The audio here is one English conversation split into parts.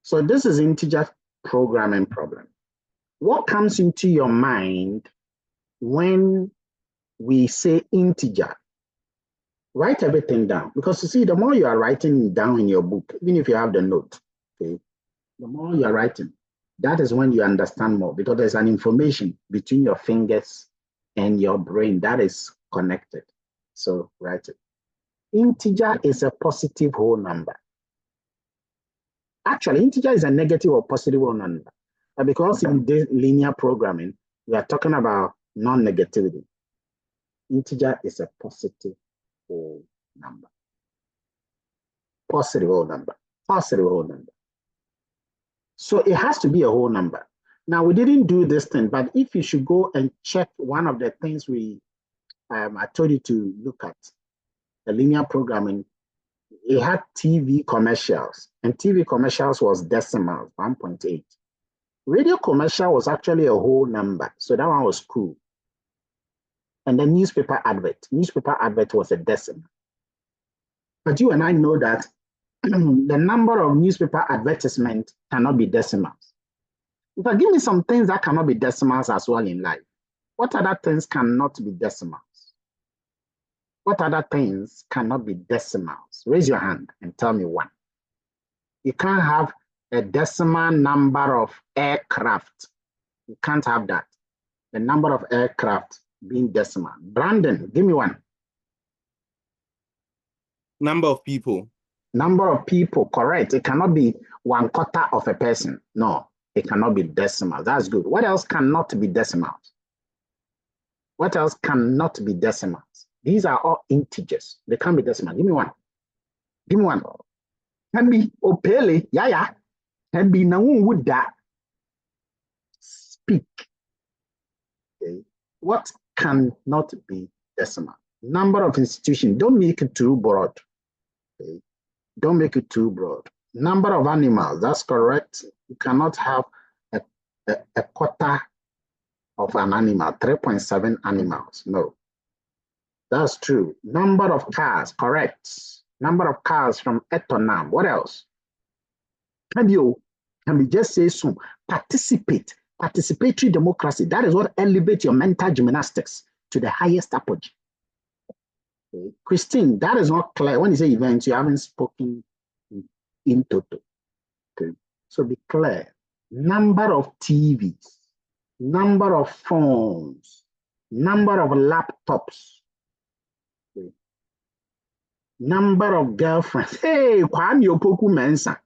So this is integer programming problem. What comes into your mind when we say integer? Write everything down, because you see, the more you are writing down in your book, even if you have the note, okay, the more you are writing, that is when you understand more, because there's an information between your fingers and your brain that is connected. So write it. Integer is a positive whole number. Actually, integer is a negative or positive whole number. But because in this linear programming, we are talking about non-negativity. Integer is a positive whole number. Positive whole number. Positive whole number. So it has to be a whole number. Now, we didn't do this thing, but if you should go and check one of the things I told you to look at, the linear programming, it had TV commercials, and TV commercials was decimals, 1.8. Radio commercial was actually a whole number, so that one was cool. And then newspaper advert was a decimal. But you and I know that the number of newspaper advertisements cannot be decimals. But give me some things that cannot be decimals as well in life. What other things cannot be decimals? What other things cannot be decimals? Raise your hand and tell me one. You can't have a decimal number of aircraft. You can't have that. The number of aircraft being decimal. Brandon, give me one. Number of people. Number of people, correct. It cannot be 1/4 of a person. No, it cannot be decimal. That's good. What else cannot be decimals? What else cannot be decimals? These are all integers. They can't be decimal. Give me one. Give me one. Can be opele, yeah. Can be nawuda. Speak. Okay. What cannot be decimal? Number of institutions. Don't make it too broad. Okay. Don't make it too broad. Number of animals. That's correct. You cannot have a quarter of an animal, 3.7 animals. No. That's true. Number of cars, correct. Number of cars from Etonam. What else? Can we just say so? Participate. Participatory democracy. That is what elevates your mental gymnastics to the highest apogee. Okay. Christine, that is not clear. When you say events, you haven't spoken in total. Okay. So be clear. Number of TVs, number of phones, number of laptops, okay. Number of girlfriends. Hey, Kwame Opoku Mensa.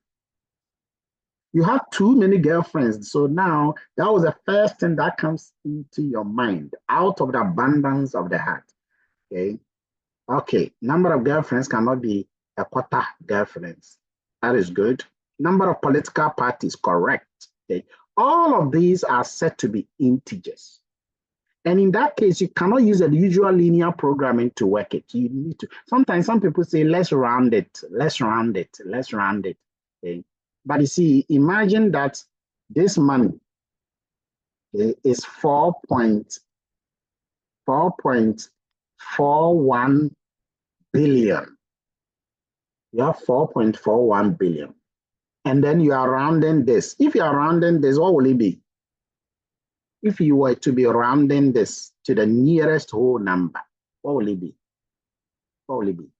You have too many girlfriends. So now that was the first thing that comes into your mind out of the abundance of the heart. Okay. Okay. Number of girlfriends cannot be a quarter girlfriends. That is good. Number of political parties, correct. Okay. All of these are said to be integers. And in that case, you cannot use the usual linear programming to work it. You need to. Sometimes some people say, let's round it, let's round it, let's round it. Okay. But you see, imagine that this money is 4.41 billion. You have 4.41 billion. And then you are rounding this. If you are rounding this, what will it be? If you were to be rounding this to the nearest whole number, what will it be? What will it be?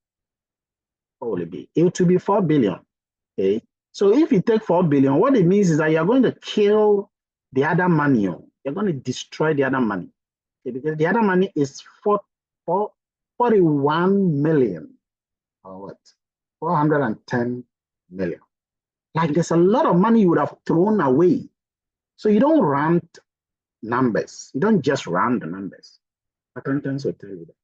What will it be? It will be 4 billion. Okay. So if you take 4 billion, what it means is that you're going to kill the other money. You're going to destroy the other money. Okay, because the other money is 41 million. Or what? 410 million. Like there's a lot of money you would have thrown away. So you don't round numbers. You don't just round the numbers. Accountants will tell you that.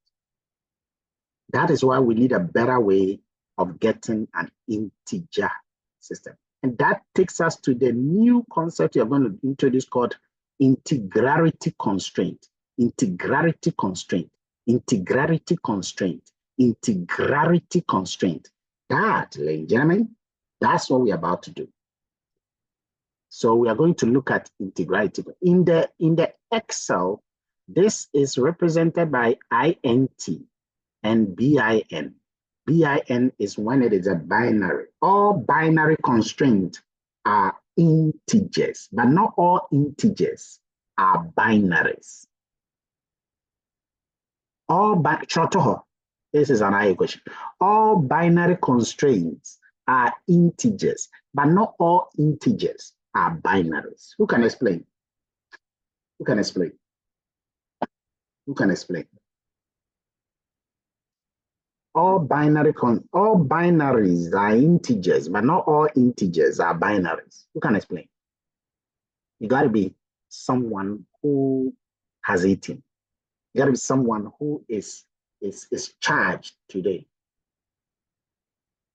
That is why we need a better way of getting an integer system. And that takes us to the new concept you're going to introduce called integrarity constraint. Integrarity constraint. Integrarity constraint. Integrarity constraint. That, ladies and gentlemen, that's what we're about to do. So we are going to look at integrarity. In the Excel, this is represented by int and bin. Bin is when it is a binary. All binary constraints are integers, but not all integers are binaries. This is another question. All binary constraints are integers, but not all integers are binaries. Who can explain? Who can explain? Who can explain? All binaries are integers, but not all integers are binaries. Who can explain? You got to be someone who has eaten. You got to be someone who is charged today.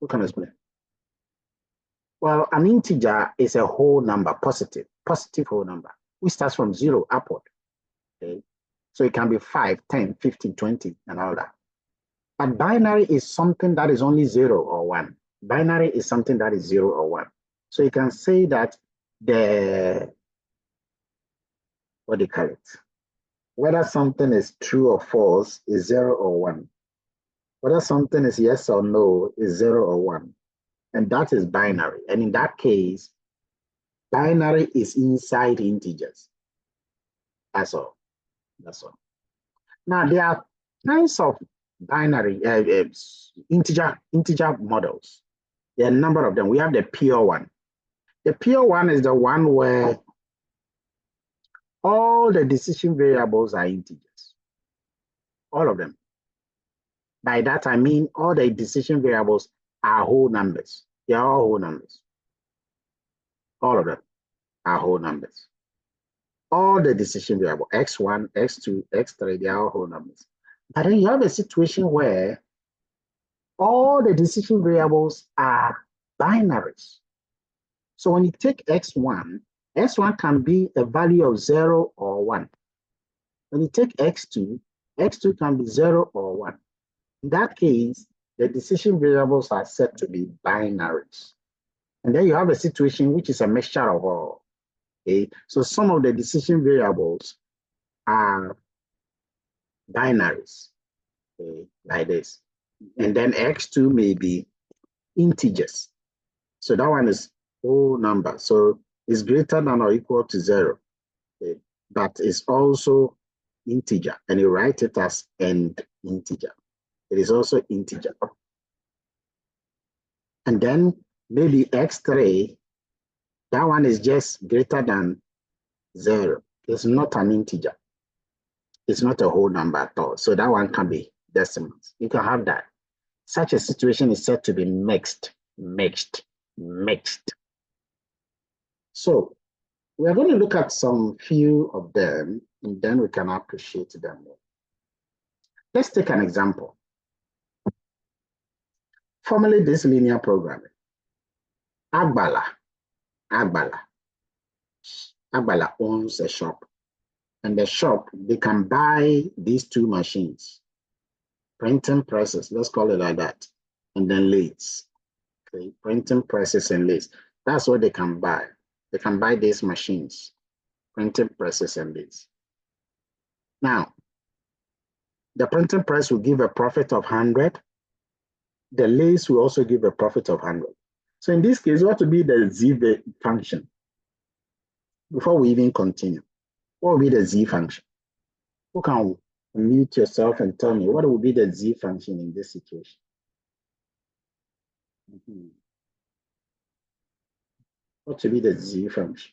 Who can explain? Well, an integer is a whole number, positive whole number, which starts from 0 upward. Okay, so it can be 5, 10, 15, 20, and all that. But binary is something that is only 0 or 1. Binary is something that is 0 or 1. So you can say that what do you call it? Whether something is true or false is 0 or 1. Whether something is yes or no is 0 or 1. And that is binary. And in that case, binary is inside integers. That's all. That's all. Now, there are kinds of binary integer models. There are a number of them. We have the pure one. The pure one is the one where all the decision variables are integers. All of them. By that, I mean all the decision variables are whole numbers. They are all whole numbers. All of them are whole numbers. All the decision variables, x1, x2, x3, they are all whole numbers. But then you have a situation where all the decision variables are binaries. So when you take x1, x1 can be a value of 0 or 1. When you take x2, x2 can be 0 or 1. In that case, the decision variables are said to be binaries. And then you have a situation which is a mixture of all. Okay? So some of the decision variables are binaries, okay, like this. And then x2 may be integers. So that one is whole number. So it's greater than or equal to 0. Okay? But it's also integer. And you write it as end integer. It is also integer. And then maybe x3, that one is just greater than 0. It's not an integer. It's not a whole number at all. So that one can be decimals. You can have that. Such a situation is said to be mixed. So we're going to look at some few of them, and then we can appreciate them more. Let's take an example. Formulate this linear programming. Agbala owns a shop. And the shop, they can buy these two machines, printing presses, let's call it like that, and then lathes. Okay, printing presses and lathes. That's what they can buy. They can buy these machines, printing presses and lathes. Now, the printing press will give a profit of 100. The lathes will also give a profit of 100. So in this case, what will be the Z function? Before we even continue, what will be the Z function? Who can unmute yourself and tell me what will be the Z function in this situation? What will be the Z function?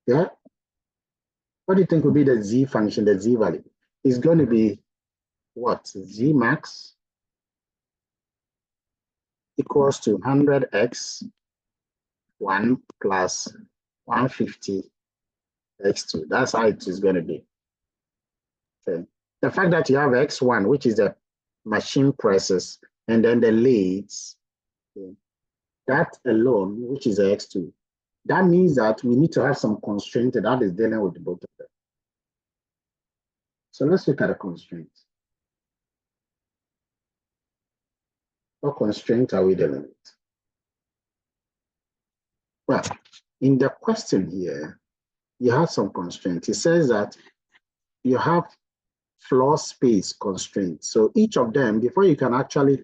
Yeah? What do you think will be the Z function, the Z value? It's going to be what? Z max equals to 100x 1 plus 150 x2. That's how it is going to be. Okay. The fact that you have x1, which is the machine presses, and then the lathes, okay, that alone, which is the x2, that means that we need to have some constraint that is dealing with both of them. So let's look at a constraint. What constraint are we dealing with? Well, in the question here, you have some constraint. It says that you have floor space constraint. So each of them, before you can actually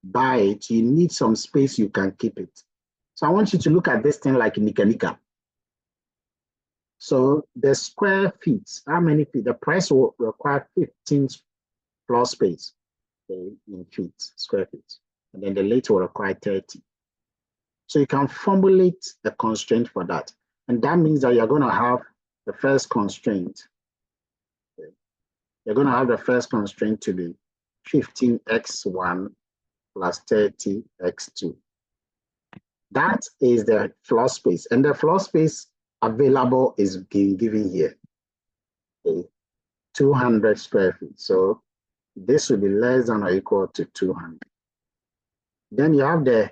buy it, you need some space you can keep it. So I want you to look at this thing like Nika. So the square feet, how many feet? The price will require 15 floor space in feet, square feet. And then the late will require 30. So you can formulate a constraint for that. And that means that you're going to have the first constraint. You're going to have the first constraint to be 15x1 plus 30x2. That is the floor space. And the floor space available is being given here. Okay. 200 square feet. So this will be less than or equal to 200. Then you have the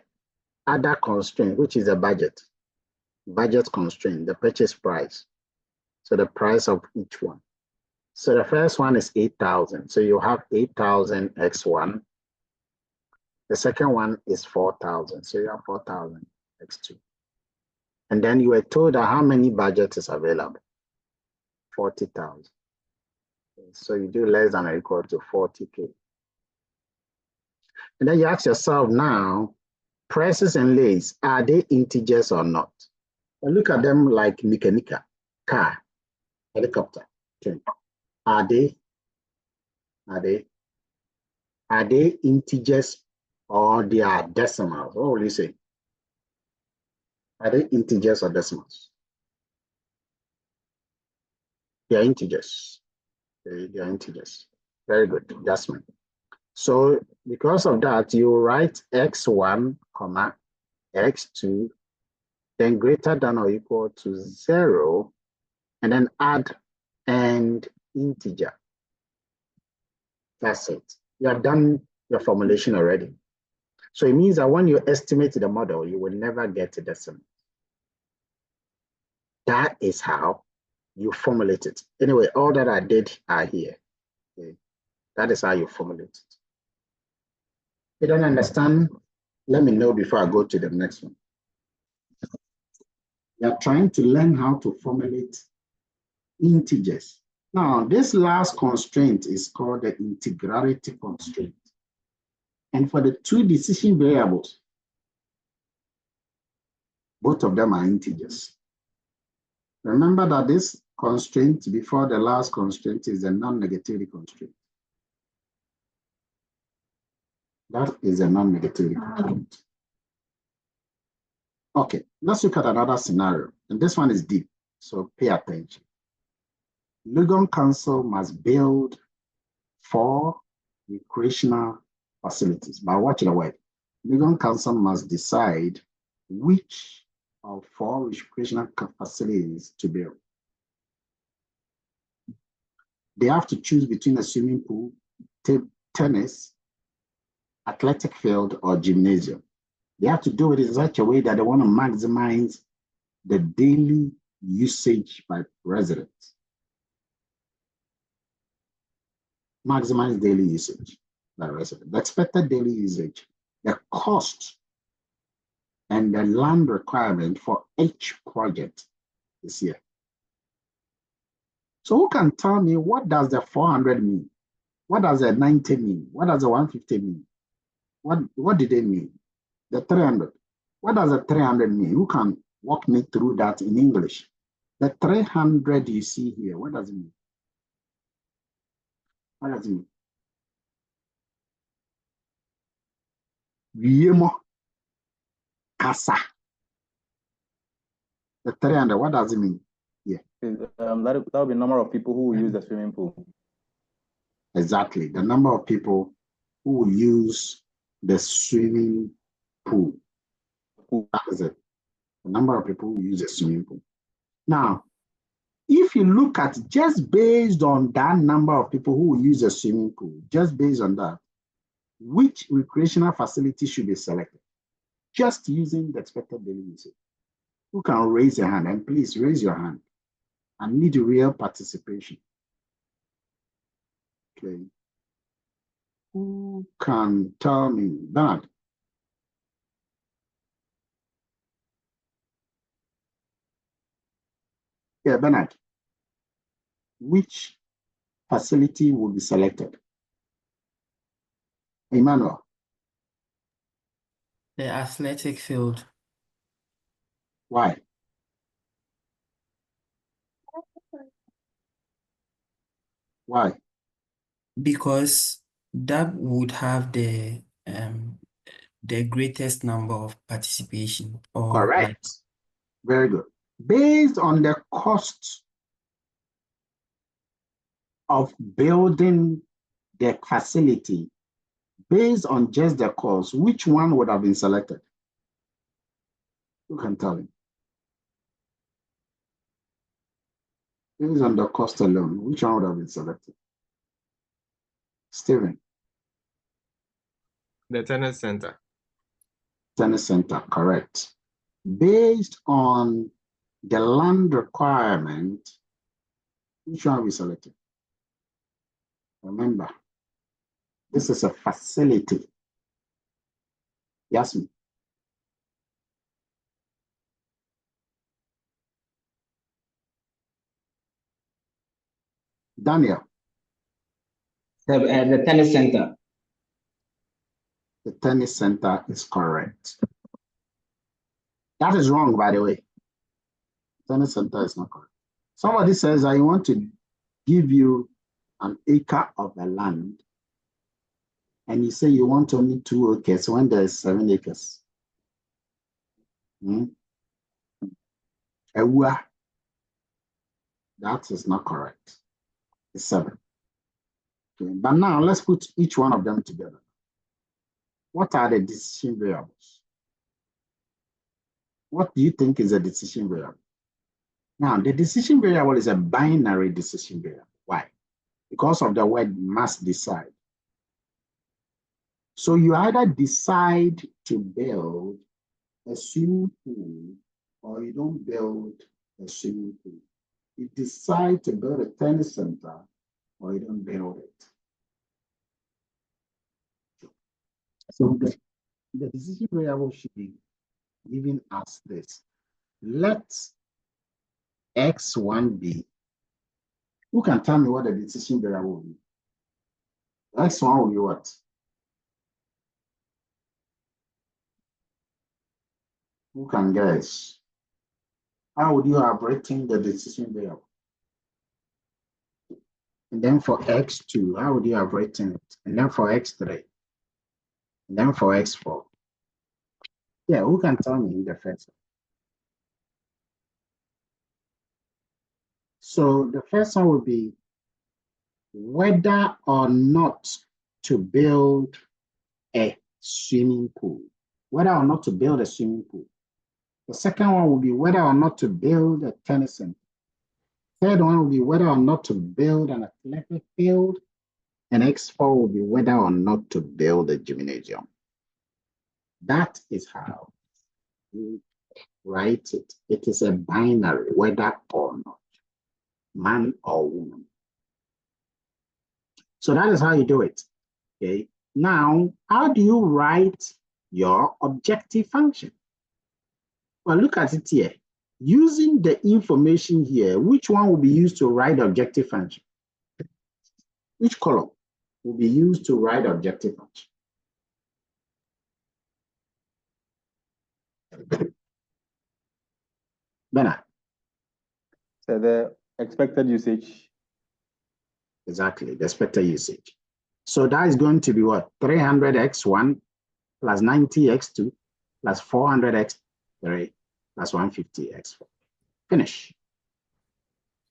other constraint, which is a budget constraint, the purchase price. So the price of each one. So the first one is 8,000. So you have 8,000 x1. The second one is 4,000. So you have 4,000 x2. And then you were told that how many budget is available? 40,000. So you do less than or equal to 40K. And then you ask yourself now, prices and lays, are they integers or not? And look at them like Nika, car, helicopter, train. Are they integers or they are decimals? What will you say? Are they integers or decimals? They are integers. They are integers. Very good, adjustment. So because of that, you write x1, comma, x2, then greater than or equal to 0, and then add and integer. That's it. You have done your formulation already. So it means that when you estimate the model, you will never get a decimal. That is how you formulate it. Anyway, all that I did are here. Okay. That is how you formulate it. If you don't understand, let me know before I go to the next one. You are trying to learn how to formulate integers. Now, this last constraint is called the integrality constraint. And for the two decision variables, both of them are integers. Remember that this constraint before the last constraint is a non-negativity constraint. That is a non-negativity constraint. Okay, let's look at another scenario. And this one is deep, so pay attention. Legon Council must build 4 recreational facilities. But watch the word. Legon Council must decide which of 4 recreational facilities to build. They have to choose between a swimming pool, tennis, athletic field, or gymnasium. They have to do it in such a way that they want to maximize the daily usage by residents. Maximize daily usage by residents. The expected daily usage, the cost, and the land requirement for each project is here. So who can tell me what does the 400 mean? What does the 90 mean? What does the 150 mean? What did they mean? The 300. What does the 300 mean? Who can walk me through that in English? The 300 you see here, what does it mean? What does it mean? Viemo Kasa. The 300, what does it mean? Yeah. That will be the number of people who will use the swimming pool. Exactly. The number of people who will use the swimming pool. That is it. The number of people who use the swimming pool. Now, if you look at just based on that number of people who will use the swimming pool, just based on that, which recreational facility should be selected? Just using the expected daily usage. Who can raise your hand? And please raise your hand. I need real participation. Okay. Who can tell me that? Yeah, Bernard. Which facility will be selected? Emmanuel. The athletic field. Why? Why? Because that would have the greatest number of participation. Or Correct. Very good. Based on the cost of building the facility, based on just the cost, which one would have been selected? You can tell me. Based on the cost alone, which one would have been selected? Stephen. The tennis center. Tennis center, correct. Based on the land requirement, which one will be selected? Remember, this is a facility. Yasmin. Daniel. The tennis center. The tennis center is correct. That is wrong, by the way. Tennis center is not correct. Somebody says, I want to give you an acre of the land, and you say you want only 2 acres when there is 7 acres. That is not correct. It's 7. Okay. But now let's put each one of them together. What are the decision variables? What do you think is a decision variable? Now, the decision variable is a binary decision variable. Why? Because of the word must decide. So you either decide to build a swimming pool or you don't build a swimming pool. You decide to build a tennis center or you don't build it. So the decision variable should be given as this. Let X1 be. Who can tell me what the decision variable will be? X1 will be what? Who can guess? How would you have written the decision variable? And then for X2, how would you have written it? And then for X3, and then for X4. Yeah, who can tell me the first one? So the first one would be whether or not to build a swimming pool. Whether or not to build a swimming pool. The second one will be whether or not to build a tennis center. Third one will be whether or not to build an athletic field. And X4 will be whether or not to build a gymnasium. That is how you write it. It is a binary, whether or not, man or woman. So that is how you do it. Okay. Now, how do you write your objective function? Well, look at it here. Using the information here, which one will be used to write the objective function? Which column will be used to write the objective function? Bernard. So the expected usage. Exactly, the expected usage. So that is going to be what? 300x1 plus 90x2 plus 400x3 plus 150x4. Finish.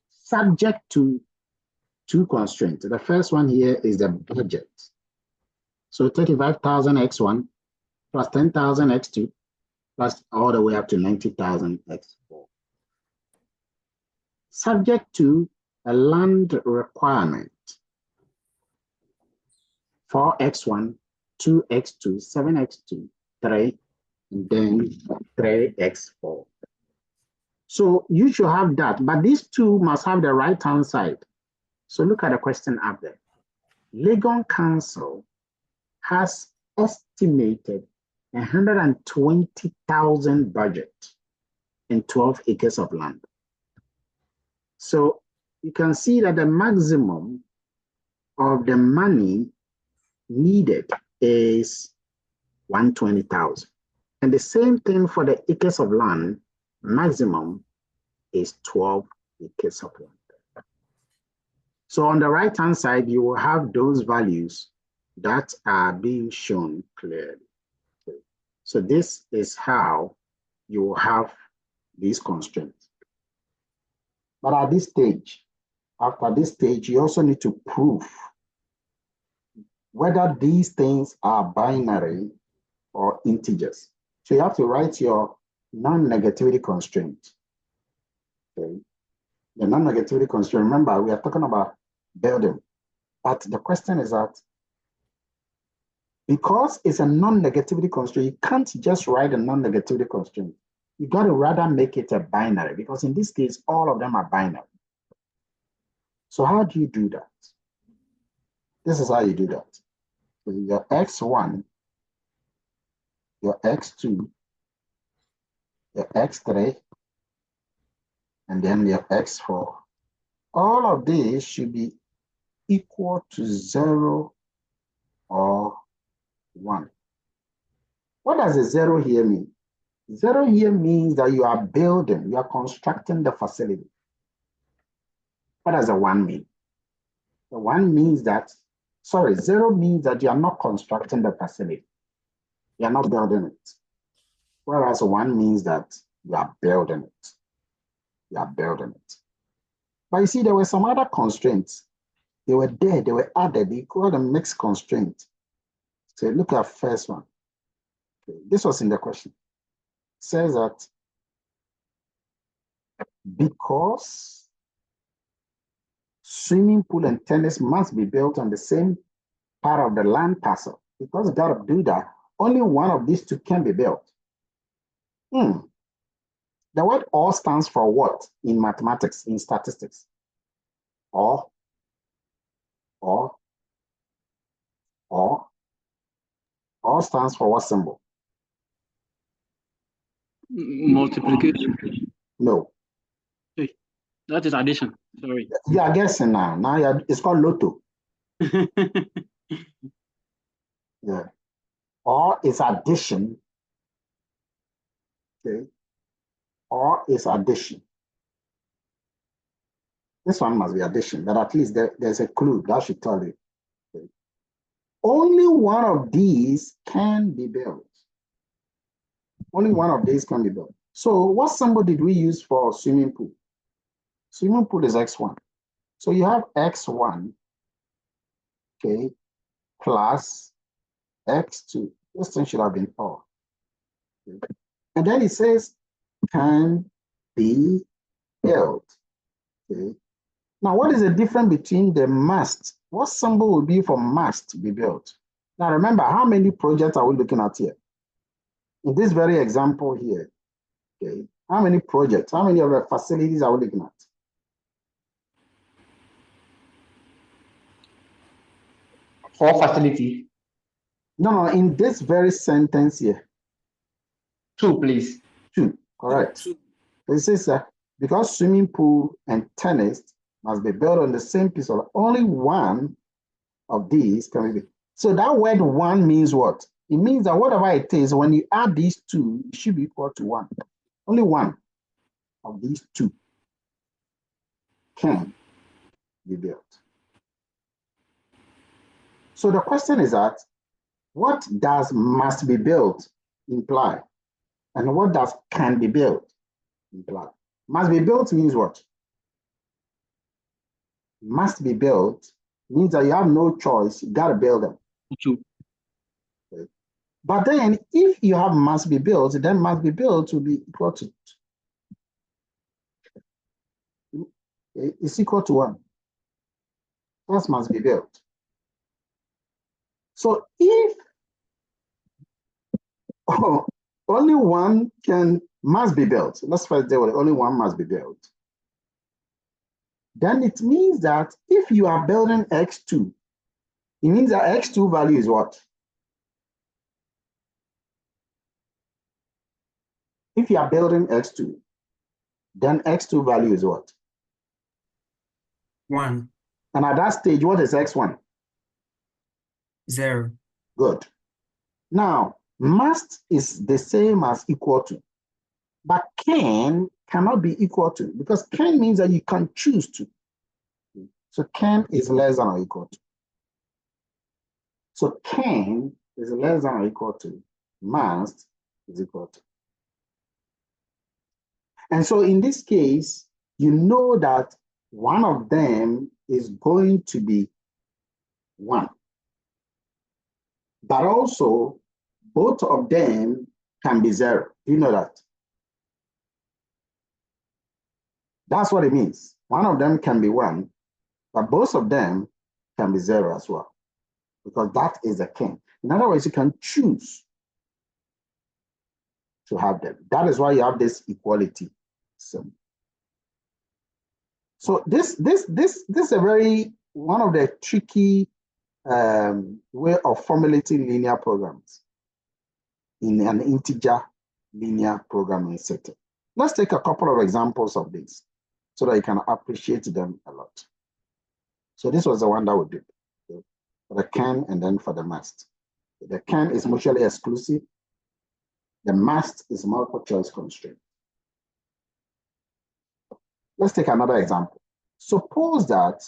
Subject to 2 constraints. The first one here is the budget. So 35,000x1 plus 10,000x2 plus all the way up to 90,000x4. Subject to a land requirement. 4x1, 2x2, 7x2, 3, and then 3x4. So you should have that, but these two must have the right-hand side. So look at the question up there. Legon Council has estimated 120,000 budget in 12 acres of land. So you can see that the maximum of the money needed is 120,000. And the same thing for the acres of land, maximum is 12 acres of land. So on the right-hand side, you will have those values that are being shown clearly. So this is how you will have these constraints. But at this stage, after this stage, you also need to prove whether these things are binary or integers. So you have to write your non-negativity constraint. Okay. The non-negativity constraint, remember, we are talking about building. But the question is that because it's a non-negativity constraint, you can't just write a non-negativity constraint. You got to rather make it a binary, because in this case, all of them are binary. So how do you do that? This is how you do that. So your x1, your x2, your x3, and then your x4. All of these should be equal to 0 or 1. What does a 0 here mean? 0 here means that you are building, you are constructing the facility. What does a 1 mean? The 1 means that, 0 means that you are not constructing the facility. You are not building it. Whereas 1 means that you are building it. You are building it. But you see, there were some other constraints. They were there, they were added, they called them mixed constraints. So look at first one. Okay, this was in the question. It says that because swimming pool and tennis must be built on the same part of the land parcel, because you got to do that, only one of these two can be built. The word "or" stands for what in mathematics, in statistics? Or stands for what symbol? Multiplication. No. That is addition. Sorry. You are guessing now. Now it's called Lotto. Yeah. Or is addition. Okay. Or is addition. This one must be addition, but at least there's a clue that should tell you. Okay. Only one of these can be built. Only one of these can be built. So what symbol did we use for swimming pool? Swimming pool is x1. So you have x1, okay, plus x2. This thing should have been or. Okay. And then it says can be built. Okay. Now, what is the difference between the must? What symbol will be for must be built? Now, remember, how many projects are we looking at here? In this very example here, okay, how many projects, how many of the facilities are we looking at? For facility. No, in this very sentence here. 2, please. 2, correct. 2. It says because swimming pool and tennis must be built on the same piece of, only one of these can be built. So that word "one" means what? It means that whatever it is, when you add these two, it should be equal to 1. Only one of these two can be built. So the question is that, what does "must be built" imply? And what does "can be built" imply? Must be built means what? Must be built means that you have no choice, you got to build them. 2. Okay. But then if you have must be built, then must be built will be equal to, it's equal to 1. That must be built. So if only one must be built, let's first deal with only one must be built, then it means that if you are building x2, it means that x2 value is what? If you are building x2, then x2 value is what? 1. And at that stage, what is x1? 0. Good. Now, must is the same as equal to, but can cannot be equal to, because can means that you can choose to. So can is less than or equal to. So can is less than or equal to, must is equal to. And so in this case, you know that one of them is going to be 1. But also, both of them can be 0. Do you know that? That's what it means. One of them can be 1, but both of them can be 0 as well, because that is a can. In other words, you can choose to have them. That is why you have this equality symbol. So this is a very one of the tricky way of formulating linear programs in an integer linear programming setting. Let's take a couple of examples of this so that you can appreciate them a lot. So this was the one that we did, okay, for the can and then for the must. The can is mutually exclusive. The must is multiple choice constraint. Let's take another example. Suppose that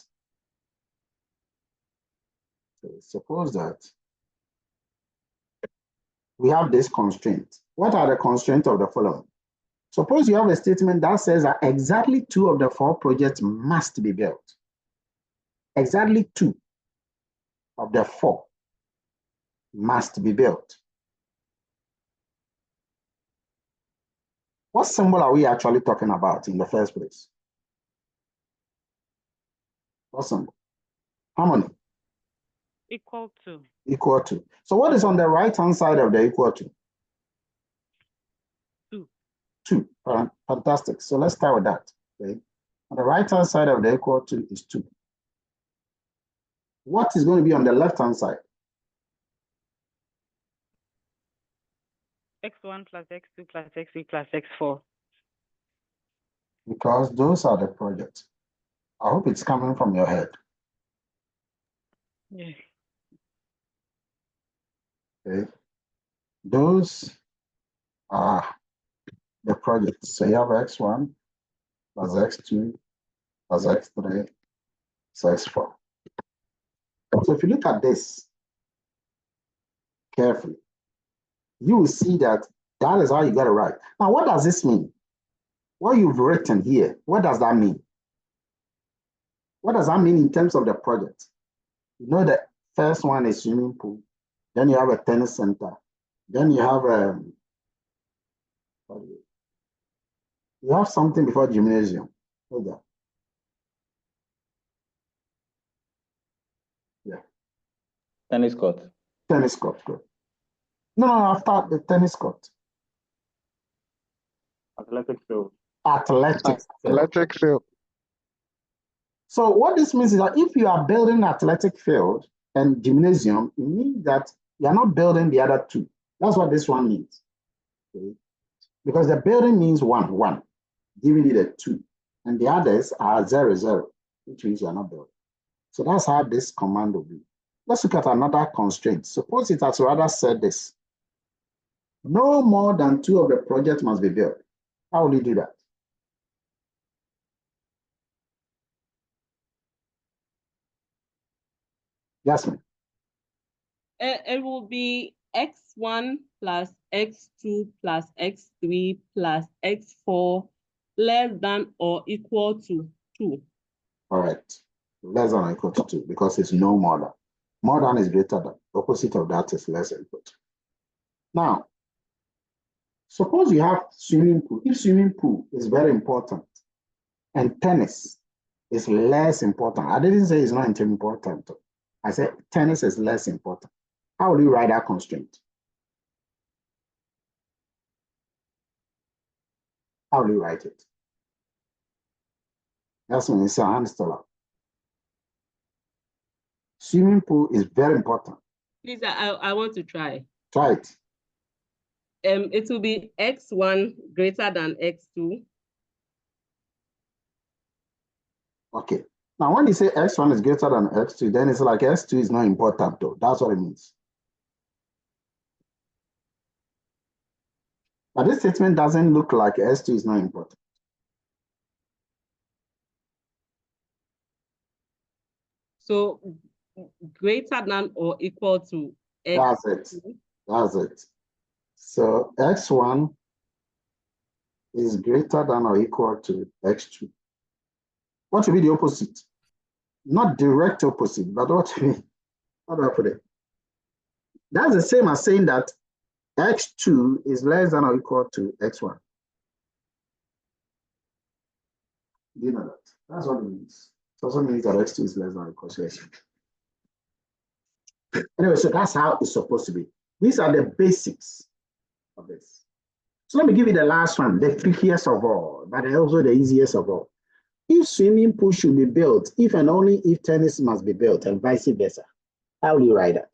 we have this constraint. What are the constraints of the following? Suppose you have a statement that says that exactly 2 of the 4 projects must be built. Exactly 2 of the 4 must be built. What symbol are we actually talking about in the first place? What symbol? How many? Equal to. Equal to. So what is on the right-hand side of the equal to? 2. 2. Fantastic. So let's start with that. Okay. On the right-hand side of the equal to is 2. What is going to be on the left-hand side? X1 plus X2 plus X3 plus X4. Because those are the projects. I hope it's coming from your head. Yeah. Okay. Those are the projects. So you have X1 plus X2 plus X3 plus X4. So if you look at this carefully, you will see that that is how you got it right. Now, what does this mean? What you've written here, what does that mean? What does that mean in terms of the project? You know, the first one is swimming pool. Then you have a tennis center. Then you have something before gymnasium. Hold on. Yeah. Tennis court. Tennis court. Good. No, after the tennis court. Athletic field. Athletic field. Electric field. So what this means is that if you are building athletic field and gymnasium, it means that you are not building the other 2. That's what this one means. Okay? Because the building means 1, giving it a 2. And the others are 0, 0, which means you are not building. So that's how this command will be. Let's look at another constraint. Suppose it has rather said this. No more than 2 of the projects must be built. How will you do that? Jasmine. It will be X1 plus X2 plus X3 plus X4 less than or equal to 2. All right. Less than or equal to 2 because it's no more than. More than is greater than. Opposite of that is less than equal to. Now, suppose you have swimming pool. If swimming pool is very important and tennis is less important, I didn't say it's not important. I said tennis is less important. How will you write that constraint? How will you write it? That's when you say hand still up. Swimming pool is very important. Please, I want to try. Try it. It will be X1 greater than X2. Okay. Now, when you say x1 is greater than x2, then it's like x2 is not important though. That's what it means. But this statement doesn't look like s2 is not important. So greater than or equal to x. That's it. That's it. So x1 is greater than or equal to x2. What should be the opposite? Not direct opposite, but what do I put it? That's the same as saying that x2 is less than or equal to x1. Do you know that? That's what it means. It also means that x2 is less than or equal to x1. Anyway, so that's how it's supposed to be. These are the basics of this. So let me give you the last one, the trickiest of all, but also the easiest of all. If swimming pool should be built, if and only if tennis must be built, and vice versa, how will you write that?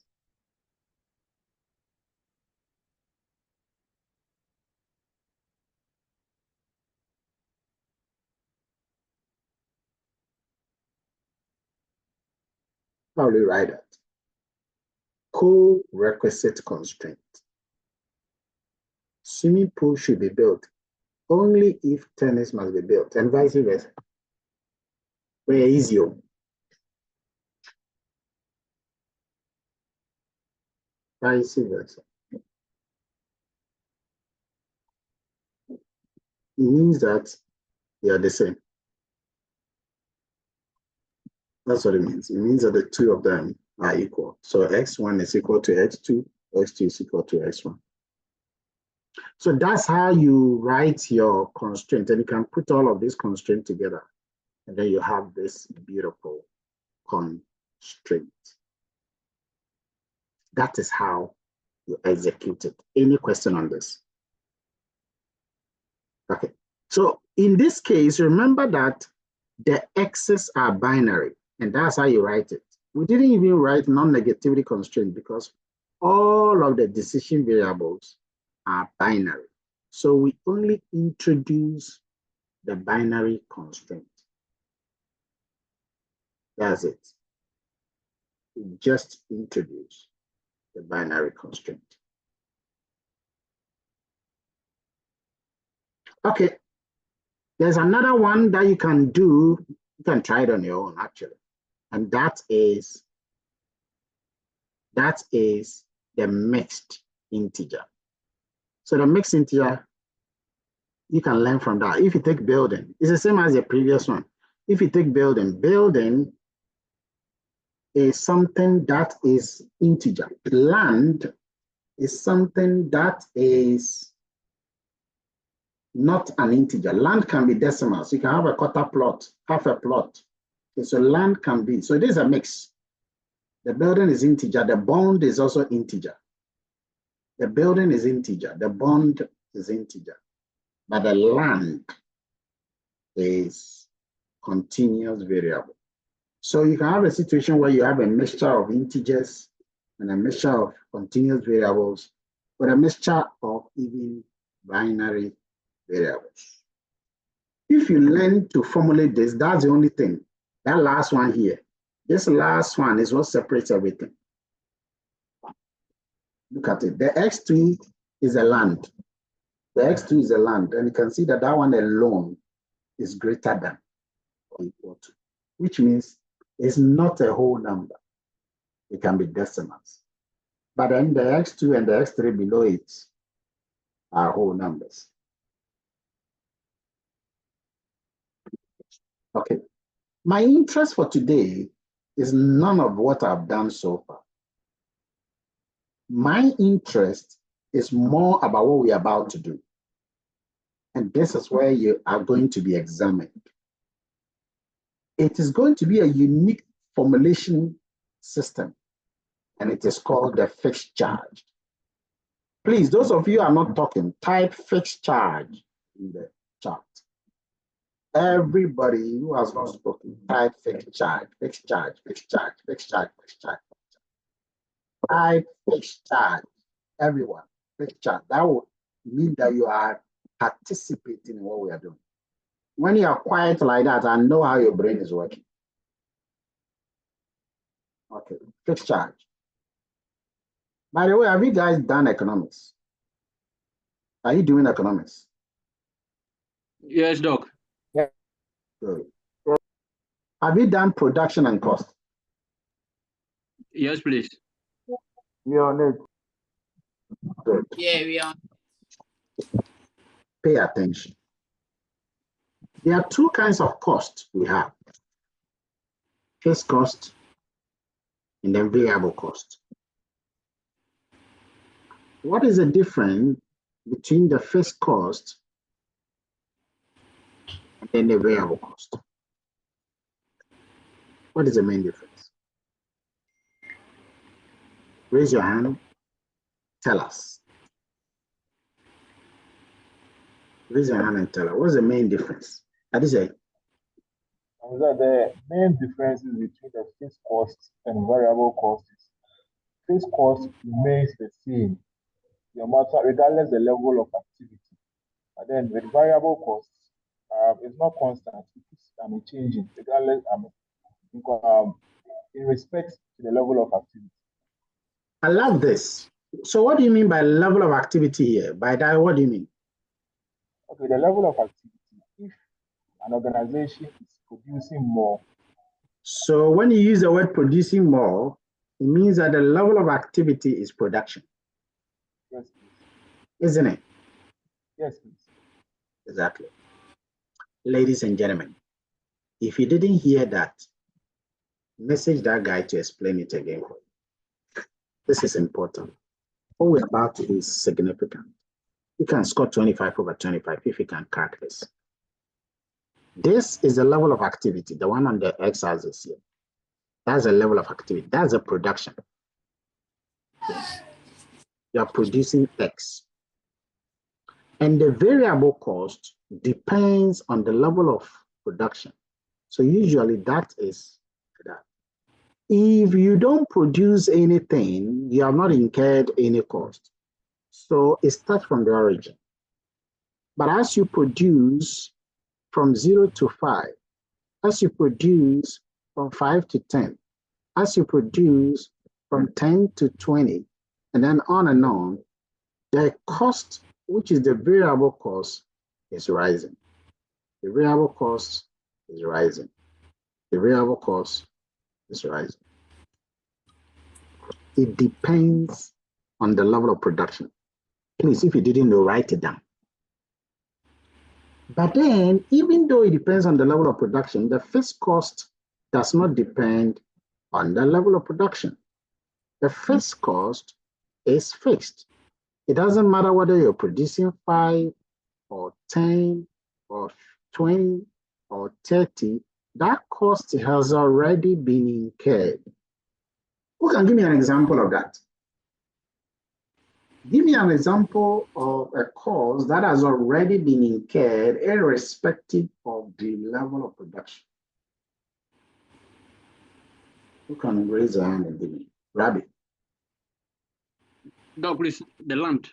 How will you write that? Co-requisite constraint. Swimming pool should be built only if tennis must be built, and vice versa. Very easy. Vice versa. It means that they are the same. That's what it means. It means that the two of them are equal. So x1 is equal to x2, x2 is equal to x1. So that's how you write your constraint, and you can put all of these constraints together, and then you have this beautiful constraint. That is how you execute it. Any question on this? Okay, so in this case, remember that the x's are binary, and that's how you write it. We didn't even write non-negativity constraint because all of the decision variables are binary. So we only introduce the binary constraint. That's it. We just introduce the binary constraint. Okay, there's another one that you can do. You can try it on your own, actually. And that is the mixed integer. So the mixed integer, you can learn from that. If you take building, it's the same as the previous one. If you take building, building is something that is integer. Land is something that is not an integer. Land can be decimal. So you can have a quarter plot, half a plot. Okay, so land can be, so it is a mix. The building is integer. The bond is also integer. The building is integer. The bond is integer. But the land is continuous variable. So you can have a situation where you have a mixture of integers and a mixture of continuous variables, but a mixture of even binary variables. If you learn to formulate this, that's the only thing. That last one here, this last one is what separates everything. Look at it. The x2 is a land. The x2 is a land, and you can see that that one alone is greater than or equal to, which means it's not a whole number. It can be decimals. But then the x2 and the x3 below it are whole numbers. Okay. My interest for today is none of what I've done so far. My interest is more about what we're about to do. And this is where you are going to be examined. It is going to be a unique formulation system, and it is called the fixed charge. Please, those of you who are not talking, type fixed charge in the chat. Everybody who has not spoken, type fixed charge, fixed charge, fixed charge, fixed charge, fixed charge. Type fixed charge. Everyone, fixed charge. That would mean that you are participating in what we are doing. When you are quiet like that, I know how your brain is working. Okay, fixed charge. By the way, have you guys done economics? Are you doing economics? Yes, Doc. Good. Have you done production and cost? Yes, please. We on it. Good. Yeah, we are. Pay attention. There are two kinds of cost we have. Fixed cost and then variable cost. What is the difference between the fixed cost and then the variable cost? What is the main difference? Raise your hand. Tell us. Raise your hand and tell us. What's the main difference? That is a The main differences between the fixed cost and variable cost is fixed cost remains the same, no matter regardless the level of activity. But then with variable costs, it's not constant. It's changing regardless in respect to the level of activity. I love this. So what do you mean by level of activity here? By that, what do you mean? Okay, the level of activity. If an organization is producing more. So when you use the word producing more, it means that the level of activity is production. Yes, please. Isn't it? Yes, please. Exactly. Ladies and gentlemen, if you didn't hear that, message that guy to explain it again for you. This is important. What we're about to do is significant. You can score 25 over 25 if you can crack this. This is the level of activity, the one on the x-axis here. That's the level of activity. That's the production. You are producing X. And the variable cost depends on the level of production. So usually that is that. If you don't produce anything, you have not incurred any cost. So it starts from the origin. But as you produce from 0 to 5, as you produce from 5 to 10, as you produce from 10 to 20, and then on, the cost, which is the variable cost, is rising. The variable cost is rising. The variable cost is rising. It depends on the level of production. Please, if you didn't know, write it down. But then, even though it depends on the level of production, the fixed cost does not depend on the level of production. The fixed cost is fixed. It doesn't matter whether you're producing 5 or 10 or 20 or 30, that cost has already been incurred. Who can give me an example of that? Give me an example of a cost that has already been incurred irrespective of the level of production. Who can raise their hand and give me? Rabbi. Doc, please, the land.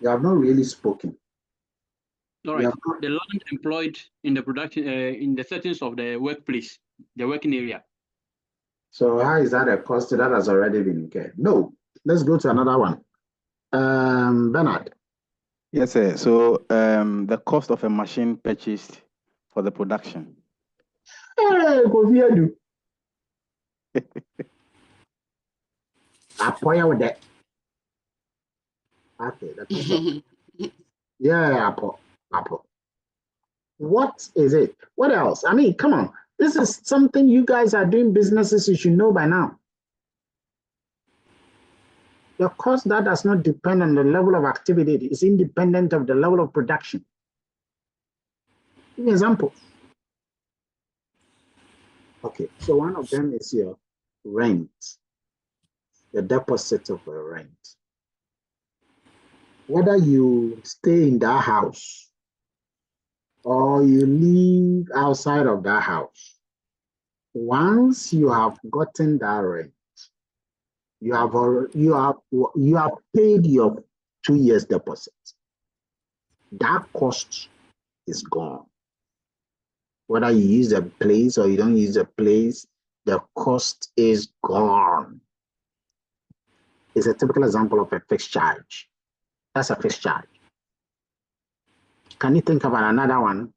You have not really spoken. All right. The land employed in the production, in the settings of the workplace, the working area. So how is that a cost that has already been incurred? No. Let's go to another one. Bernard. Yes, sir. So the cost of a machine purchased for the production. Hey, go here, do. Apoya with that. Okay, that's yeah, Apple. What is it? What else? I mean, come on. This is something you guys are doing businesses you should know by now. The cost that does not depend on the level of activity is independent of the level of production. Give me an example. Okay, so one of them is your rent, the deposit of a rent. Whether you stay in that house or you live outside of that house, once you have gotten that rent, you have paid your 2 years deposit. That cost is gone. Whether you use the place or you don't use the place, the cost is gone. It's a typical example of a fixed charge. That's a fixed charge. Can you think about another one?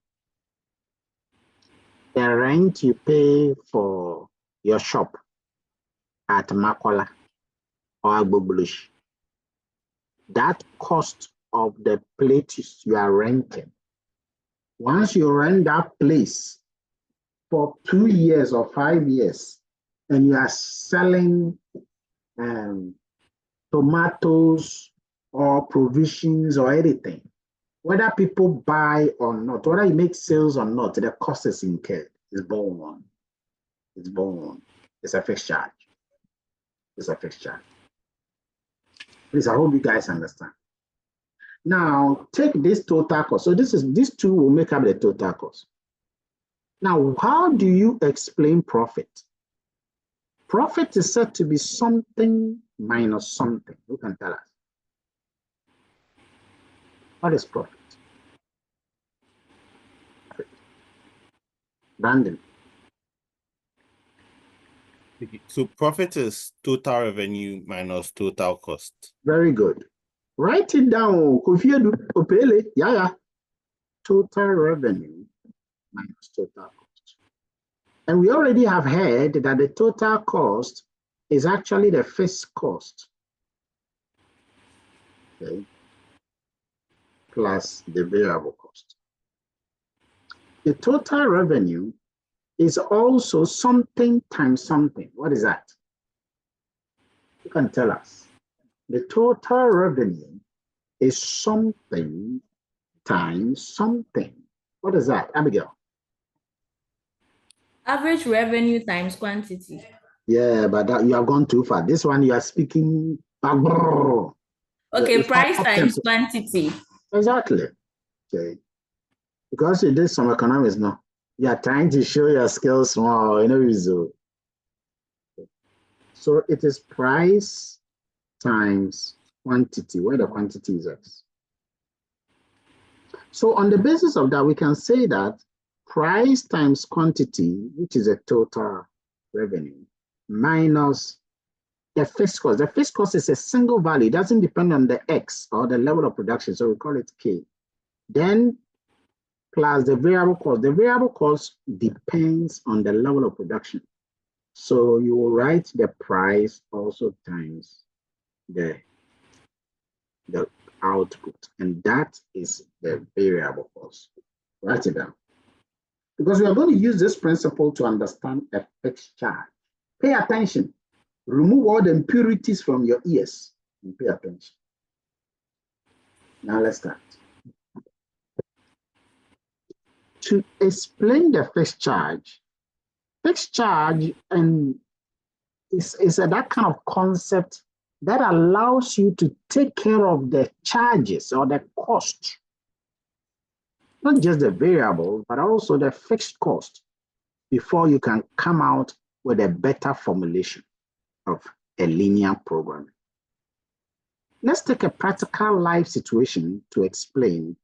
The rent you pay for your shop at Makola or Agbogbulish, that cost of the place you are renting. Once you rent that place for 2 years or 5 years, and you are selling tomatoes or provisions or anything, whether people buy or not, whether you make sales or not, the cost is incurred. It's borne on. It's borne on. It's a fixed charge. It's a fixed charge. Please, I hope you guys understand. Now, take this total cost. So these two will make up the total cost. Now, how do you explain profit? Profit is said to be something minus something. Who can tell us? What is profit? Brandon. So profit is total revenue minus total cost. Very good. Write it down. Opele. Yeah. Total revenue minus total cost. And we already have heard that the total cost is actually the fixed cost. Okay. Plus the variable cost. The total revenue is also something times something. What is that? You can tell us. The total revenue is something times something. What is that, Abigail? Average revenue times quantity. Yeah, but that, you have gone too far. This one you are speaking. Okay, It's price not times tempo. quantity. Exactly. Okay. Because you did some economics now. You are trying to show your skills more, So it is price times quantity, where the quantity is X. So on the basis of that, we can say that price times quantity, which is a total revenue, minus the fixed cost. The fixed cost is a single value. It doesn't depend on the X or the level of production. So we call it K. Then plus the variable cost. The variable cost depends on the level of production. So you will write the price also times the output. And that is the variable cost. Write it down. Because we are going to use this principle to understand a fixed charge. Pay attention. Remove all the impurities from your ears and pay attention. Now let's start. To explain the fixed charge and is that kind of concept that allows you to take care of the charges or the cost, not just the variable, but also the fixed cost before you can come out with a better formulation of a linear program. Let's take a practical life situation to explain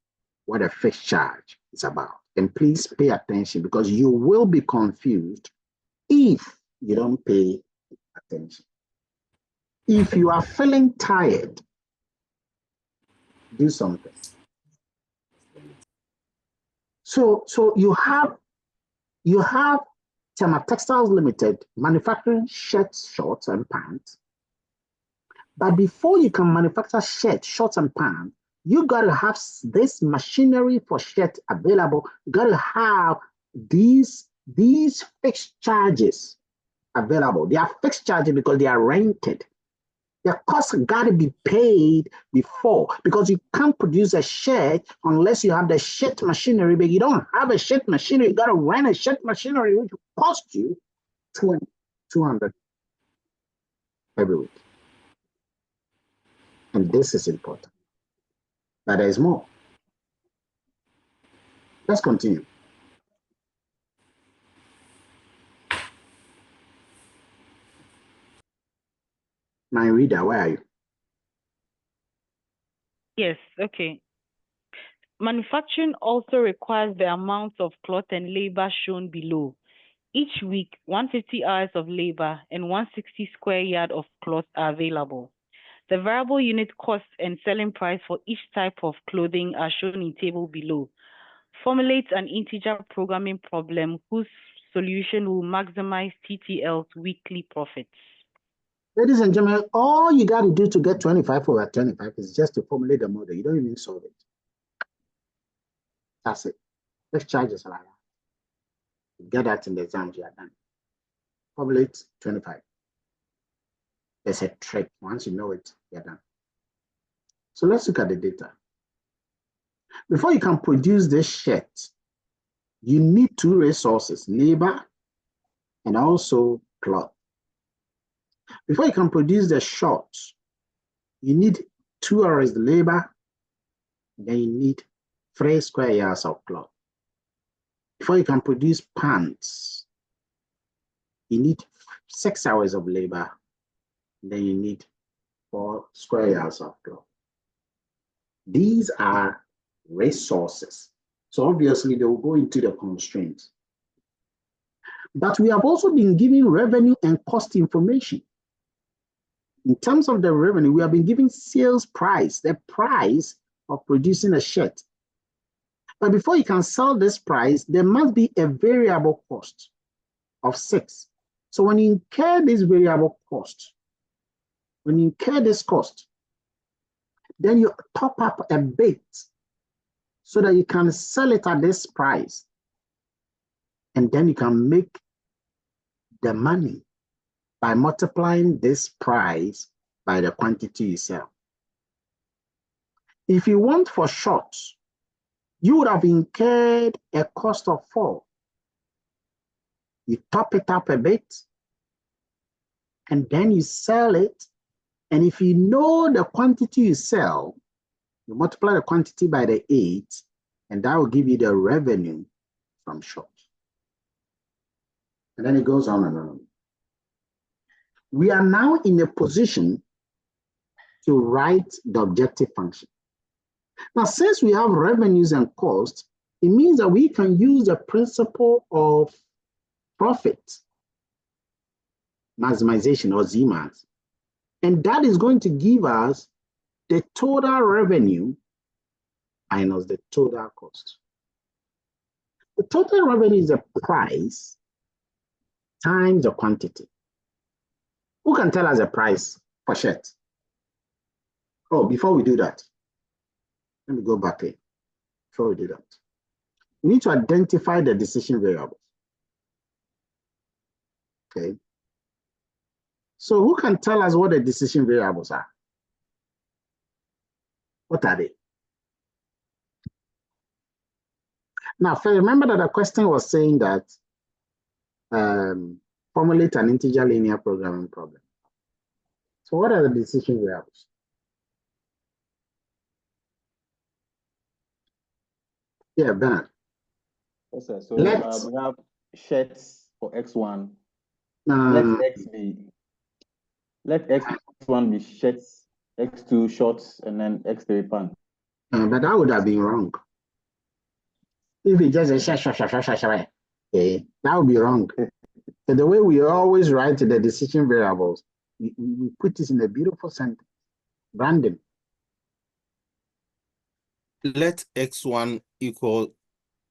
what a fixed charge is about. And please pay attention because you will be confused if you don't pay attention. If you are feeling tired, do something. So you have Tema Textiles Limited manufacturing shirts, shorts, and pants. But before you can manufacture shirts, shorts, and pants, you gotta have this machinery for shirt available. You gotta have these fixed charges available. They are fixed charges because they are rented. The cost gotta be paid before because you can't produce a shirt unless you have the shirt machinery, but you don't have a shirt machinery. You gotta rent a shirt machinery, which will cost you $200 every week. And this is important. But there is more. Let's continue. My reader, where are you? Yes, okay. Manufacturing also requires the amount of cloth and labor shown below. Each week, 150 hours of labor and 160 square yard of cloth are available. The variable unit cost and selling price for each type of clothing are shown in table below. Formulate an integer programming problem whose solution will maximize TTL's weekly profits. Ladies and gentlemen, all you got to do to get 25 over 25 is just to formulate the model. You don't even solve it. That's it. Let's charge us like that. Get that in the exams you are done. Formulate 25. There's a trick. Once you know it, you're done. So let's look at the data. Before you can produce this shirt, you need two resources, labor and also cloth. Before you can produce the shorts, you need 2 hours labor, then you need 3 square yards of cloth. Before you can produce pants, you need 6 hours of labor, then you need 4 square yards of cloth. These are resources. So obviously they will go into the constraints. But we have also been given revenue and cost information. In terms of the revenue, we have been given sales price, the price of producing a shirt. But before you can sell this price, there must be a variable cost of 6. So when you incur this variable cost, when you incur this cost, then you top up a bit so that you can sell it at this price. And then you can make the money by multiplying this price by the quantity you sell. If you want for shorts, you would have incurred a cost of 4. You top it up a bit, and then you sell it. And if you know the quantity you sell, you multiply the quantity by the 8, and that will give you the revenue from shorts. And then it goes on and on. We are now in a position to write the objective function. Now, since we have revenues and costs, it means that we can use the principle of profit maximization, or ZMax, and that is going to give us the total revenue minus the total cost. The total revenue is the price times the quantity. Who can tell us the price for shirt? Oh, before we do that, let me go back here. Before we do that, we need to identify the decision variables. Okay. So who can tell us what the decision variables are? What are they? Now, remember that the question was saying that formulate an integer linear programming problem. So what are the decision variables? Yeah, Bernard. Yes, sir. So we have shirts for X1. Let X1 be shirts, X2 shorts, and then X3 pants. But that would have been wrong. If it just a okay, that would be wrong. So the way we always write the decision variables, we put this in a beautiful sentence. Random. Let X1 equal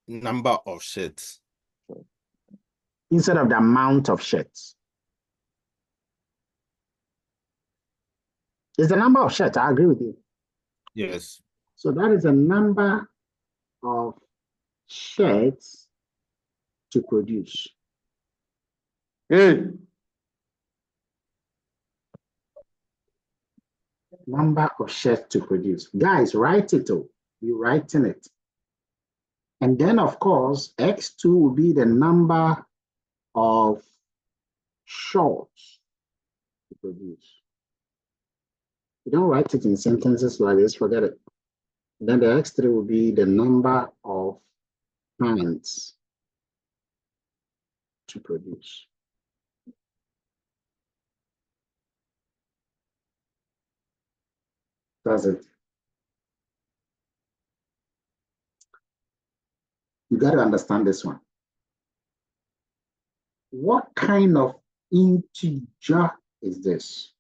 number of shirts. Instead of the amount of shirts. It's the number of shirts, I agree with you. Yes. So that is a number of shirts to produce. Hey. Number of shirts to produce. Guys, write it all. You're writing it. And then, of course, X2 will be the number of shorts to produce. You don't write it in sentences like this, forget it. Then the X3 will be the number of pants to produce. That's it. You got to understand this one. what kind of integer is this?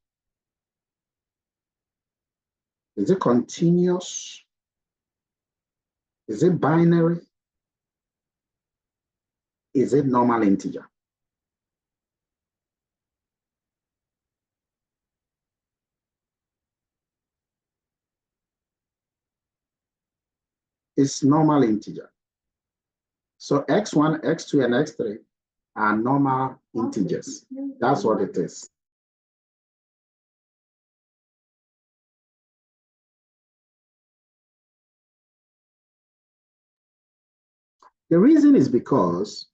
Is it continuous? Is it binary? Is it normal integer? It's normal integer. So x1, x2, and x3 are normal integers. That's what it is. The reason is because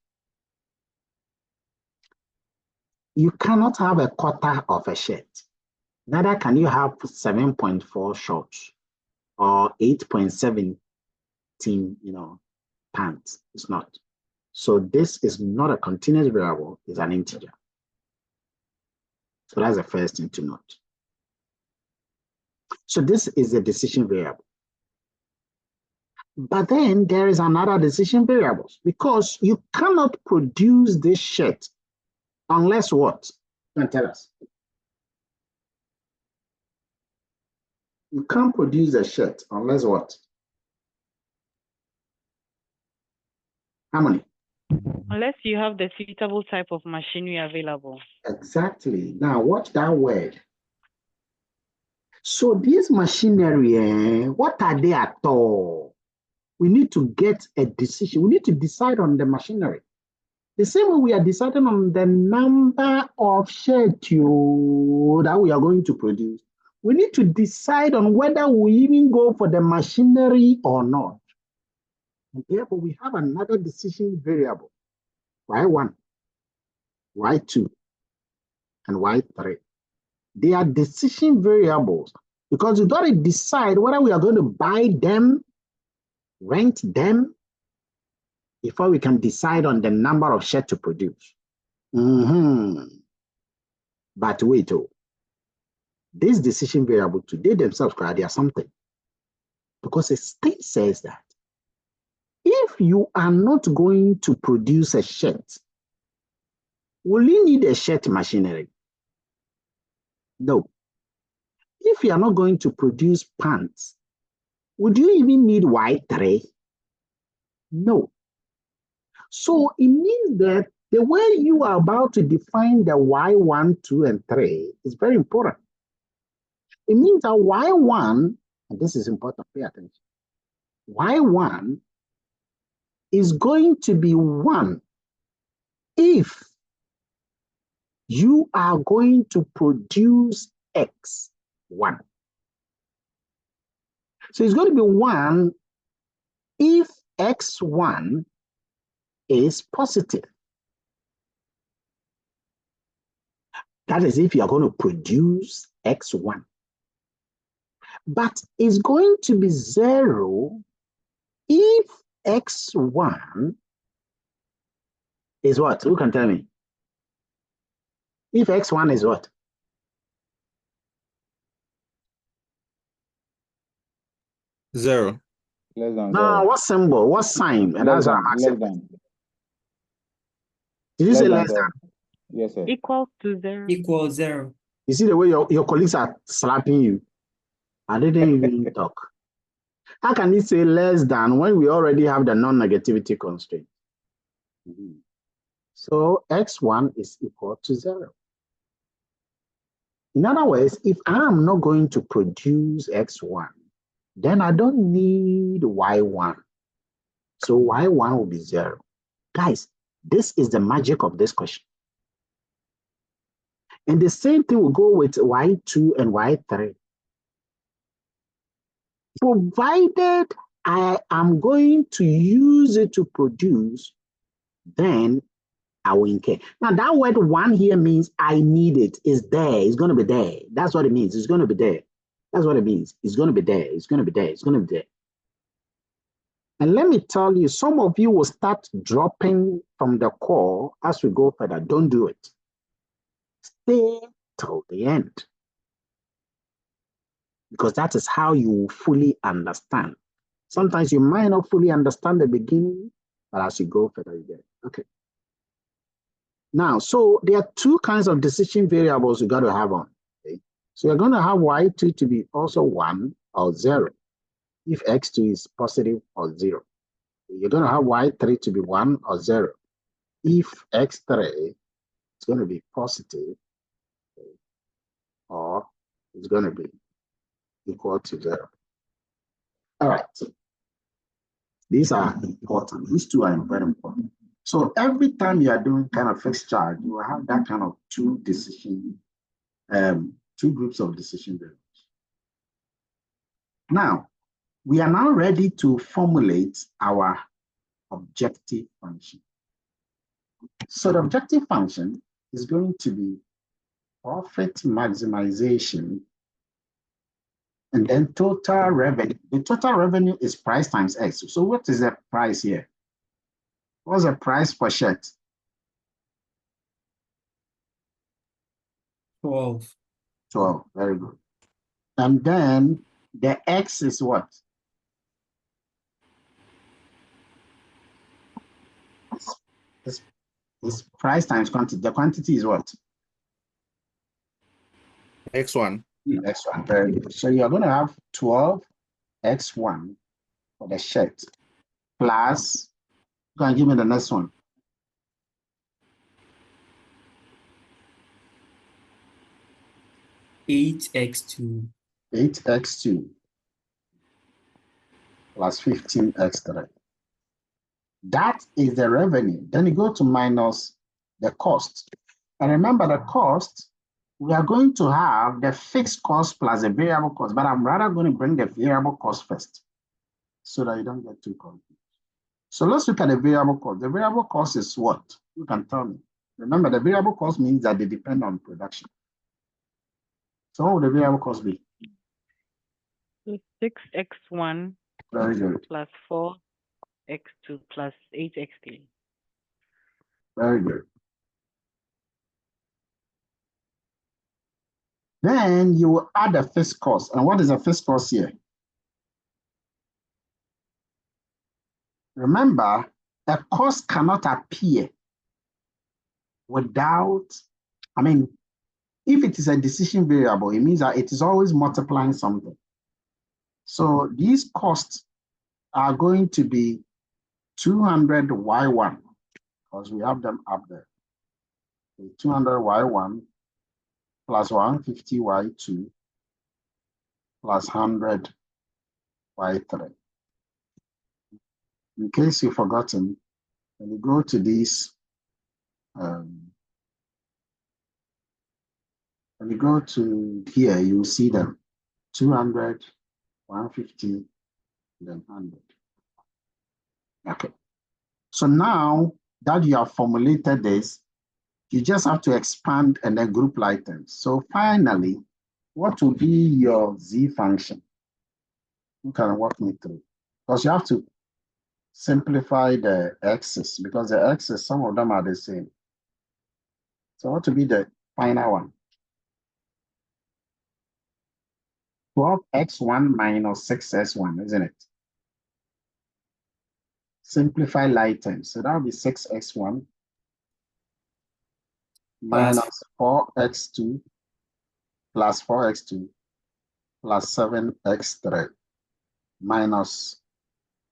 you cannot have a quarter of a shirt. Neither can you have 7.4 shorts or 8.17, pants. It's not. So this is not a continuous variable, it's an integer. So that's the first thing to note. So this is the decision variable. But then there is another decision variable because you cannot produce this shirt unless what? You can tell us. You can't produce a shirt unless what? How many? Unless you have the suitable type of machinery available. Exactly. Now watch that word. So this machinery, what are they at all? We need to get a decision. We need to decide on the machinery. The same way we are deciding on the number of shirts that we are going to produce. We need to decide on whether we even go for the machinery or not. And therefore, we have another decision variable, y1, y2, and y3. They are decision variables because we've got to decide whether we are going to buy them, rent them, before we can decide on the number of shirts to produce. But wait, this decision variable today themselves, they are something. Because the state says that if you are not going to produce a shirt, will you need a shirt machinery? No. If you are not going to produce pants, would you even need Y3? No. So it means that the way you are about to define the Y1, 2, and 3 is very important. It means that Y1, and this is important, pay attention. Y1 is going to be 1 if you are going to produce X1. So it's going to be 1 if X1 is positive. That is if you are going to produce X1. But it's going to be 0 if X1 is what? Who can tell me? If X1 is what? Zero. Less than No, zero. what symbol? What sign? And that's what I'm asking. Less than. Did you say less than? Yes, sir. Equals to 0. Equals 0. You see the way your colleagues are slapping you? I didn't even talk. How can you say less than when we already have the non-negativity constraint? So X1 is equal to 0. In other words, if I'm not going to produce X1, then I don't need Y1. So Y1 will be 0. Guys, this is the magic of this question. And the same thing will go with Y2 and Y3. Provided I am going to use it to produce, then I will incur. Now that word 1 here means I need it. It's there. It's going to be there. That's what it means. It's going to be there. That's what it means. It's going to be there. It's going to be there. It's going to be there. And let me tell you, some of you will start dropping from the core as we go further. Don't do it. Stay till the end. Because that is how you fully understand. Sometimes you might not fully understand the beginning, but as you go further, you get it. Okay. Now, so there are two kinds of decision variables you got to have on. Okay? So you're going to have y2 to be also 1 or 0 if x2 is positive or 0. You're going to have y3 to be 1 or 0 if x3 is going to be positive, okay, or it's going to be equal to 0. All right. These are important. These two are very important. So every time you are doing kind of fixed charge, you will have that kind of two groups of decision variables. Now, we are now ready to formulate our objective function. So the objective function is going to be profit maximization and then total revenue. The total revenue is price times X. So what is the price here? What's the price per shirt? 12. 12, very good. And then the X is what? It's price times quantity. The quantity is what? X1. X1, very good. So you're going to have 12 X1 for the shirt plus, go and give me the next one. 8x2. 8x2 plus 15x3. That is the revenue. Then you go to minus the cost. And remember the cost, we are going to have the fixed cost plus the variable cost, but I'm rather going to bring the variable cost first so that you don't get too confused. So let's look at the variable cost. The variable cost is what? You can tell me. Remember, the variable cost means that they depend on production. So what would the variable cost be? 6x1 Very good. plus 4x2 plus 8x3. Very good. Then you will add a fixed cost. And what is a fixed cost here? Remember, a cost cannot appear without, if it is a decision variable, it means that it is always multiplying something. So these costs are going to be 200 Y1, because we have them up there. 200 Y1 plus 150 Y2 plus 100 Y3. In case you've forgotten, when you go to these, when you go to here, you will see them 200, 150, then 100. Okay. So now that you have formulated this, you just have to expand and then group items. So finally, what will be your Z function? You can walk me through. Because you have to simplify the x's, because the x's, some of them are the same. So what will be the final one? 12x1 minus 6s1, isn't it? Simplify items. So that will be 6x1 minus 4x2 plus 4x2 plus 7x3 minus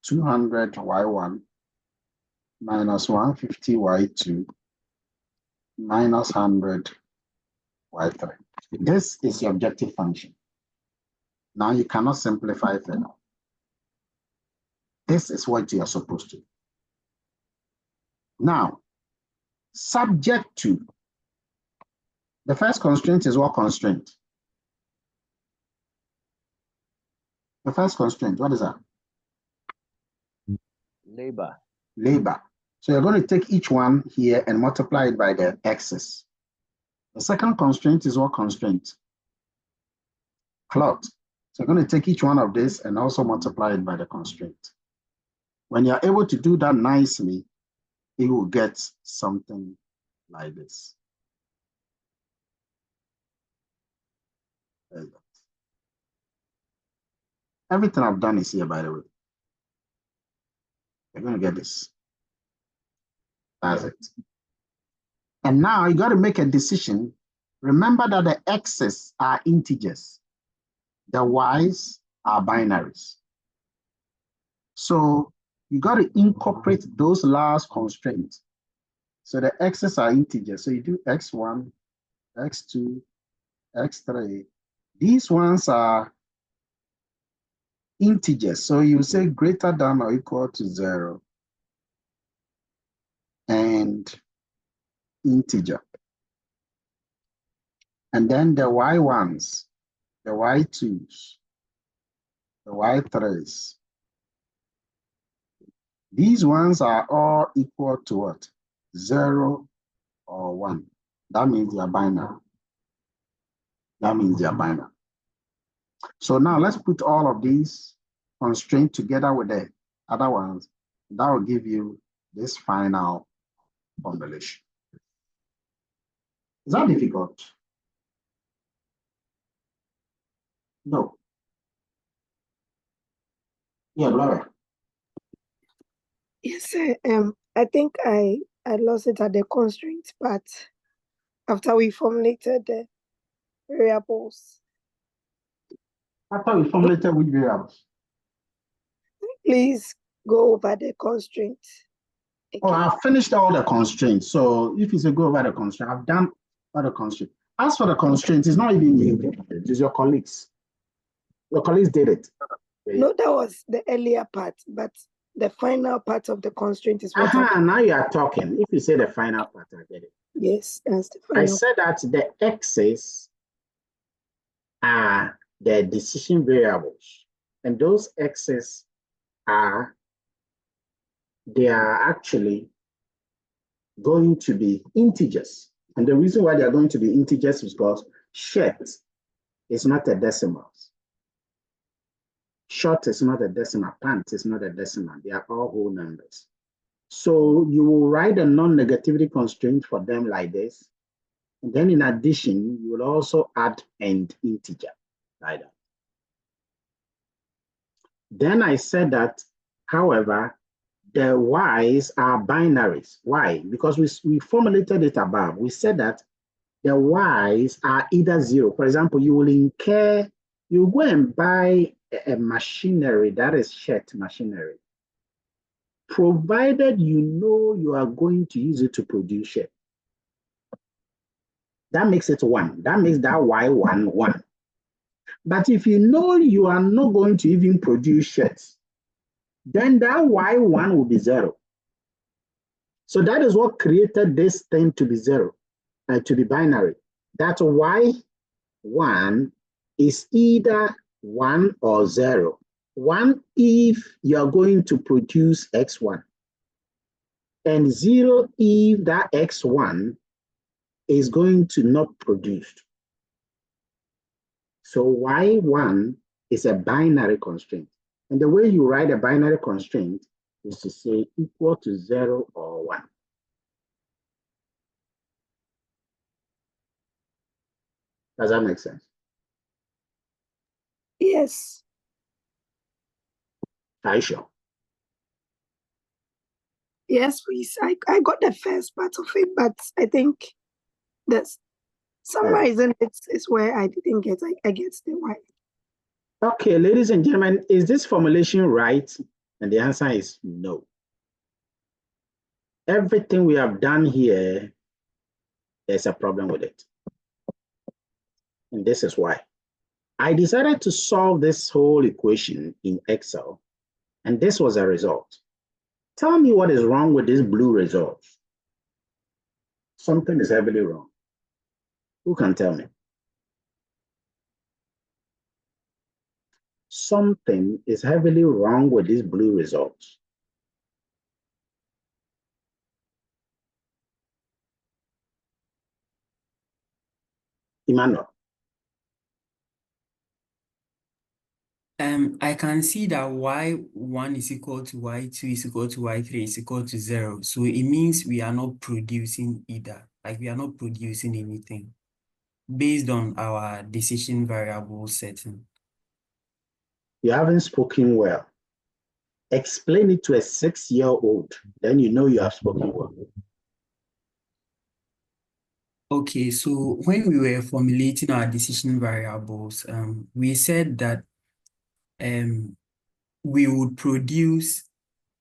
200 y1 minus 150 y2 minus 100 y3. This is your objective function. Now you cannot simplify further. This is what you are supposed to do. Now, subject to, the first constraint is what constraint? The first constraint, what is that? Labor. Labor. So you're going to take each one here and multiply it by the x's. The second constraint is what constraint? Cloth. So you're going to take each one of this and also multiply it by the constraint. When you're able to do that nicely, you will get something like this. There you go. Everything I've done is here, by the way. You're going to get this. That's it. And now you got to make a decision. Remember that the x's are integers. The y's are binaries. So you got to incorporate those last constraints. So the x's are integers. So you do x1, x2, x3. These ones are integers. So you say greater than or equal to 0 and integer. And then the y1s, the y2s, the y3s. These ones are all equal to what? 0 or 1. That means they are binary. That means they are binary. So now let's put all of these constraints together with the other ones. That will give you this final formulation. Is that difficult? No. Yeah, Laura. Yes, sir. I think I lost it at the constraint part after we formulated the variables. After we formulated which variables? Please go over the constraint. Oh, I've finished all the constraints. So if you say go over the constraint, I've done all the constraints. As for the constraints, it's not even you, it's your colleagues. Your colleagues did it. No, that was the earlier part, but the final part of the constraint is what now you are talking. If you say the final part, I get it. Yes, that's the final. I said that the x's are the decision variables, and those x's they are actually going to be integers. And the reason why they are going to be integers is because short is not a decimal. Short is not a decimal. Pant is not a decimal. They are all whole numbers. So you will write a non-negativity constraint for them like this. And then in addition, you will also add an integer like that. Then I said that, however, the y's are binaries. Why? Because we formulated it above. We said that the y's are either 0. For example, you go and buy a machinery that is shared machinery, provided you know you are going to use it to produce shared. That makes it 1. That makes that y1 1. But if you know you are not going to even produce shirts, then that y1 will be 0. So that is what created this thing to be 0, to be binary. That y1 is either 1 or 0. 1 if you are going to produce x1, and 0 if that x1 is going to not produce. So y1 is a binary constraint. And the way you write a binary constraint is to say equal to 0 or 1. Does that make sense? Yes. Are you sure? Yes, please. I got the first part of it, but I think that's summarizing it is where I didn't get. I get the why. Okay, ladies and gentlemen, is this formulation right? And the answer is no. Everything we have done here, there's a problem with it. And this is why. I decided to solve this whole equation in Excel, and this was a result. Tell me what is wrong with this blue result. Something is heavily wrong. Who can tell me? Something is heavily wrong with these blue results. Emmanuel. I can see that y1 is equal to y2 is equal to y3 is equal to 0. So it means we are not producing either. Like we are not producing anything based on our decision variable setting. You haven't spoken well. Explain it to a 6-year-old, then you know you have spoken well. Okay, so when we were formulating our decision variables, we said that we would produce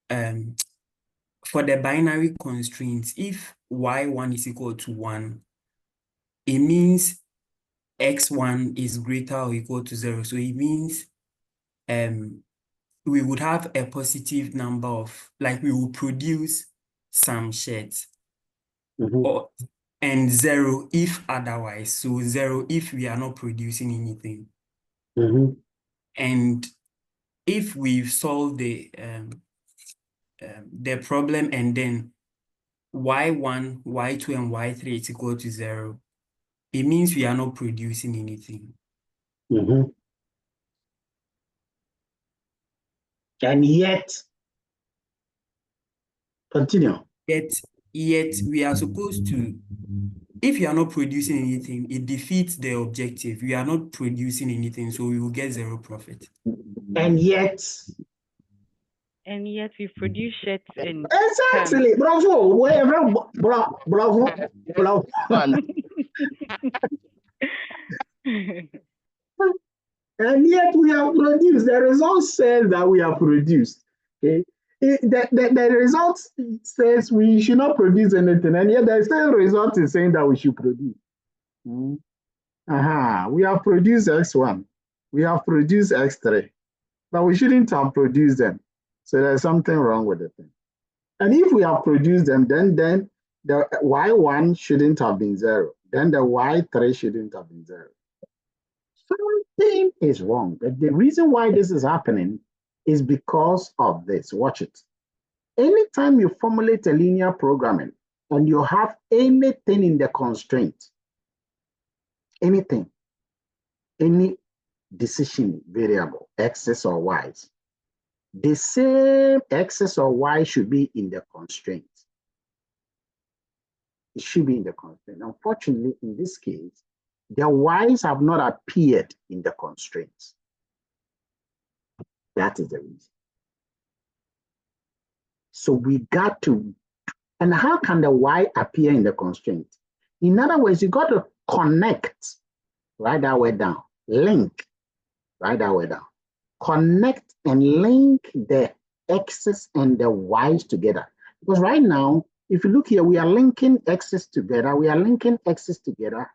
for the binary constraints, if y1 is equal to 1, it means x1 is greater or equal to 0. So it means we would have a positive number of, like we will produce some sheds. And 0 if otherwise. So 0 if we are not producing anything. And if we've solved the problem and then y1, y2, and y3 is equal to 0, it means we are not producing anything. And yet, continue. Yet we are supposed to, if you are not producing anything, it defeats the objective. We are not producing anything, so we will get 0 profit. And yet we produce shirts and exactly. Bravo. Wherever, bravo. And yet we have produced. The result says that we have produced. Okay. The result says we should not produce anything, and yet the same result is saying that we should produce. We have produced X1, we have produced X3, but we shouldn't have produced them. So there's something wrong with the thing. And if we have produced them, then the Y1 shouldn't have been 0. Then the Y3 shouldn't have been 0. Something is wrong. But the reason why this is happening is because of this. Watch it. Anytime you formulate a linear programming and you have anything in the constraint, anything, any decision variable, x's or y's, the same x's or y should be in the constraint. It should be in the constraint. Unfortunately, in this case, the y's have not appeared in the constraints. That is the reason. So we got to, and how can the y appear in the constraint? In other words, you got to connect, write that way down, link, write that way down. Connect and link the x's and the y's together. Because right now, if you look here, we are linking x's together. We are linking x's together.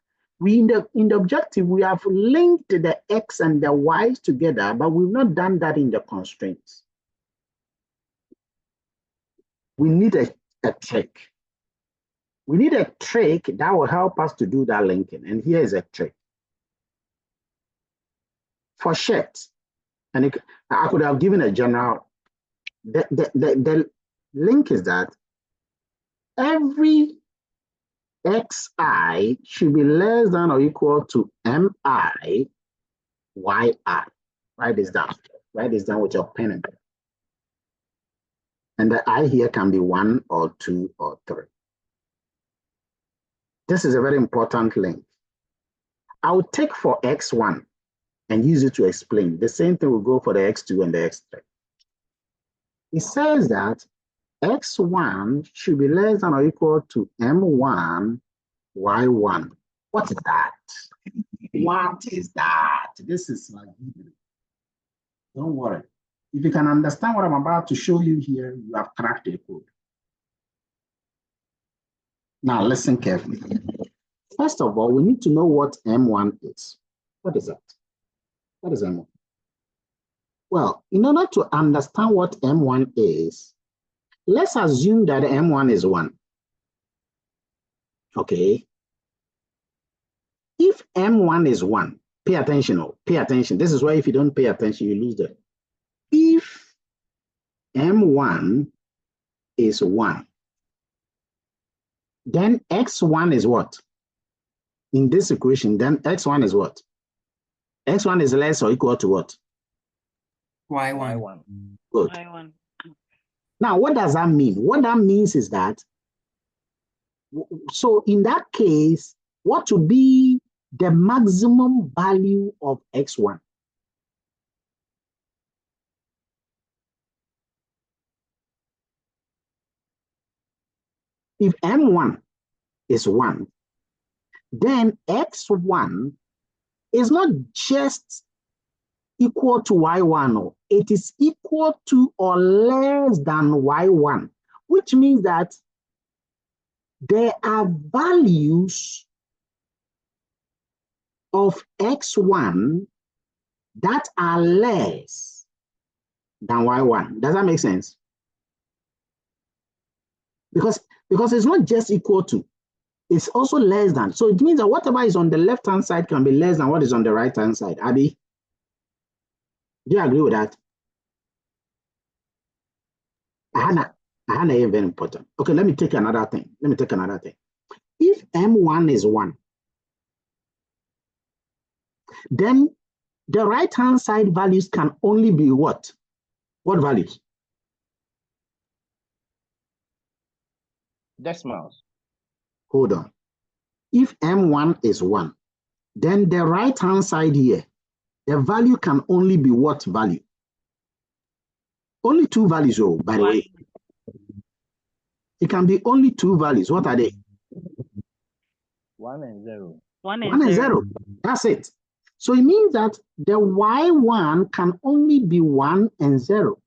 In the objective, we have linked the x and the y's together, but we've not done that in the constraints. We need a trick. We need a trick that will help us to do that linking. And here is a trick. For shirts, and I could have given a general, the link is that every xi should be less than or equal to mi yi. Write this down. Write this down with your pen and paper. And the I here can be 1 or 2 or 3. This is a very important link. I will take for x1 and use it to explain. The same thing will go for the x2 and the x3. It says that x1 should be less than or equal to m1 y1. What is that? What is that? This is like, don't worry. If you can understand what I'm about to show you here, you have cracked the code. Now listen carefully. First of all, we need to know what M1 is. What is that? What is M1? Well, in order to understand what M1 is, let's assume that M1 is 1. Okay. If M1 is 1, pay attention. Oh, pay attention. This is why if you don't pay attention, you lose them. If M1 is 1, then X1 is what? In this equation, then X1 is what? X1 is less or equal to what? Y1. Good. Y1. Now, what does that mean? What that means is that, so in that case, what would be the maximum value of X1? If M1 is 1, then x1 is not just equal to y1, no. It is equal to or less than y1, which means that there are values of x1 that are less than y1. Does that make sense? Because it's not just equal to, it's also less than. So it means that whatever is on the left-hand side can be less than what is on the right-hand side. Abby, do you agree with that? Hannah is very important. Okay, let me take another thing. If M1 is 1, then the right-hand side values can only be what? What values? Decimals. Hold on. If M1 is 1, then the right-hand side here, the value can only be what value? Only 2 values, oh, by the way. It can be only 2 values. What are they? 1 and 0. 1 and 0. That's it. So it means that the y1 can only be 1 and 0.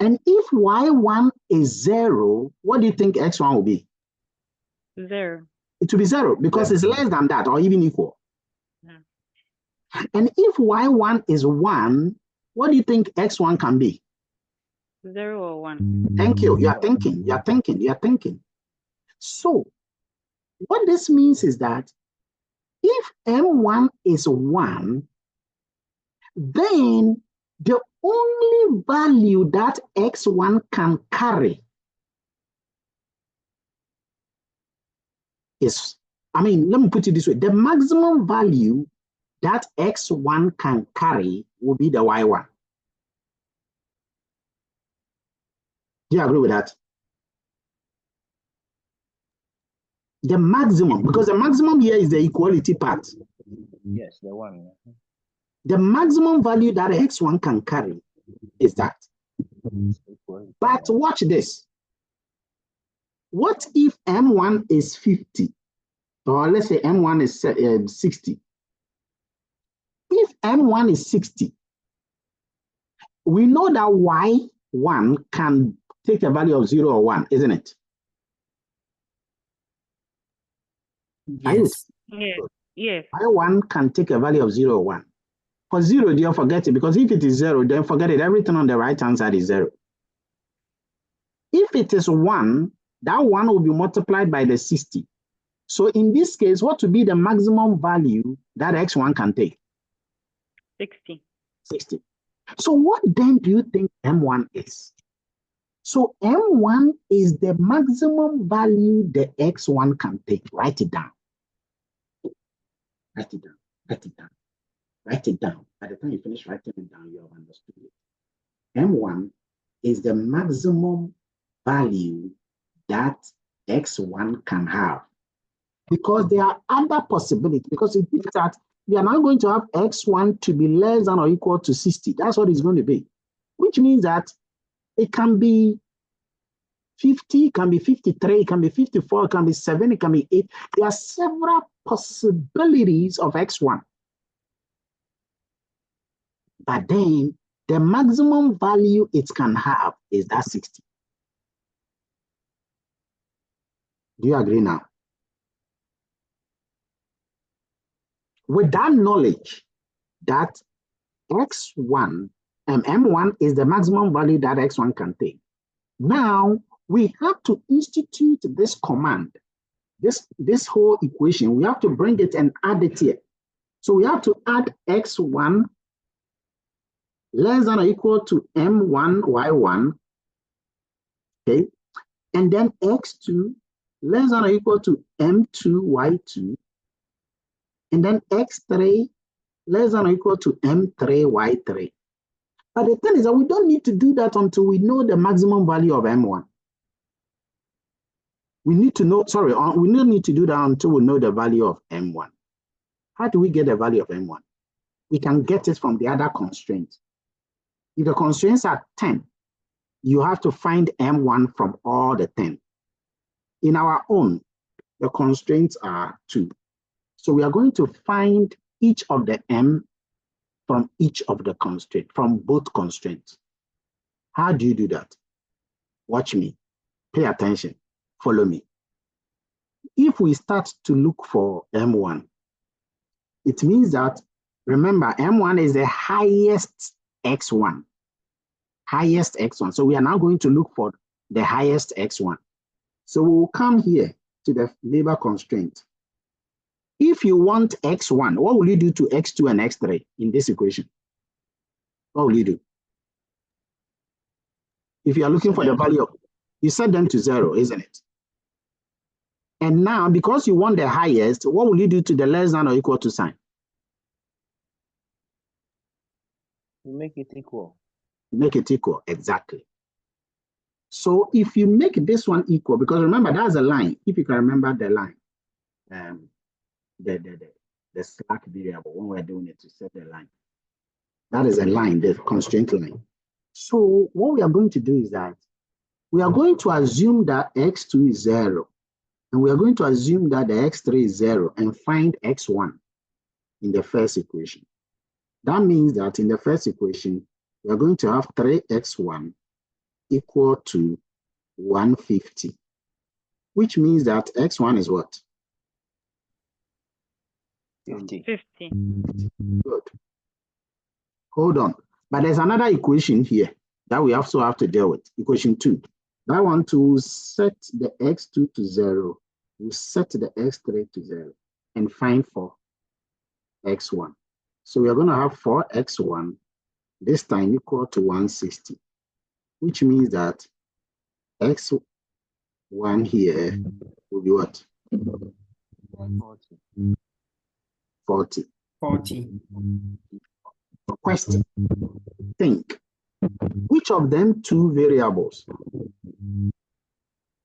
And if y1 is 0, what do you think x1 will be? 0. It will be 0 because it's less than that or even equal. And if y1 is 1, what do you think x1 can be? 0 or 1. Thank you. You are thinking. So what this means is that if M1 is 1, then the only value that x1 can carry is, let me put it this way, the maximum value that x1 can carry will be the y1. Do you agree with that? The maximum, because the maximum here is the equality part. Yes, the one. The maximum value that x1 can carry is that. But watch this. What if M1 is 50? Or let's say M1 is 60. If M1 is 60, we know that Y1 can take a value of 0 or 1, isn't it? Yes. Yes. Y1 can take a value of 0 or 1. For 0, don't forget it, because if it is 0, then forget it. Everything on the right-hand side is 0. If it is 1, that 1 will be multiplied by the 60. So in this case, what would be the maximum value that x1 can take? 60. 60. So what then do you think M1 is? So M1 is the maximum value the x1 can take. Write it down. Write it down. Write it down. Write it down. By the time you finish writing it down, you have understood it. M1 is the maximum value that x1 can have. Because there are other possibilities. Because it means that we are now going to have x1 to be less than or equal to 60. That's what it's going to be. Which means that it can be 50, it can be 53, it can be 54, it can be 7, it can be 8. There are several possibilities of x1. But then the maximum value it can have is that 60. Do you agree now? With that knowledge that x1 and M1 is the maximum value that x1 can take, now we have to institute this command, this whole equation. We have to bring it and add it here. So we have to add x1 less than or equal to M1 y1, okay, and then x2 less than or equal to M2 y2, and then x3 less than or equal to M3 y3. But the thing is that we don't need to do that until we know the maximum value of M1. We need to know, we don't need to do that until we know the value of M1. How do we get the value of M1? We can get it from the other constraints. If the constraints are 10, you have to find M1 from all the 10. In our own, The constraints are 2. So we are going to find each of the M from each of the constraints, from both constraints. How do you do that? Watch me. Pay attention. Follow me. If we start to look for M1, it means that, remember, M1 is the highest X1. Highest X1. So we are now going to look for the highest X1. So we will come here to the labor constraint. If you want X1, what will you do to X2 and X3 in this equation? What will you do? If you are looking for the value of, you set them to 0, isn't it? And now, because you want the highest, what will you do to the less than or equal to sign? You make it equal. Make it equal, exactly. So if you make this one equal, because remember, that's a line. If you can remember the line, the slack variable, when we're doing it to set the line. That is a line, the constraint line. So what we are going to do is that we are going to assume that X2 is 0. And we are going to assume that the X3 is 0 and find X1 in the first equation. That means that in the first equation, we are going to have 3X1 equal to 150, which means that X1 is what? 50. Good. Hold on. But there's another equation here that we also have to deal with, equation 2. That one to set the X2 to 0, we set the X3 to 0 and find for X1. So we are going to have 4X1 this time equal to 160, which means that X1 here will be what? 40. Question. Think. Which of them two variables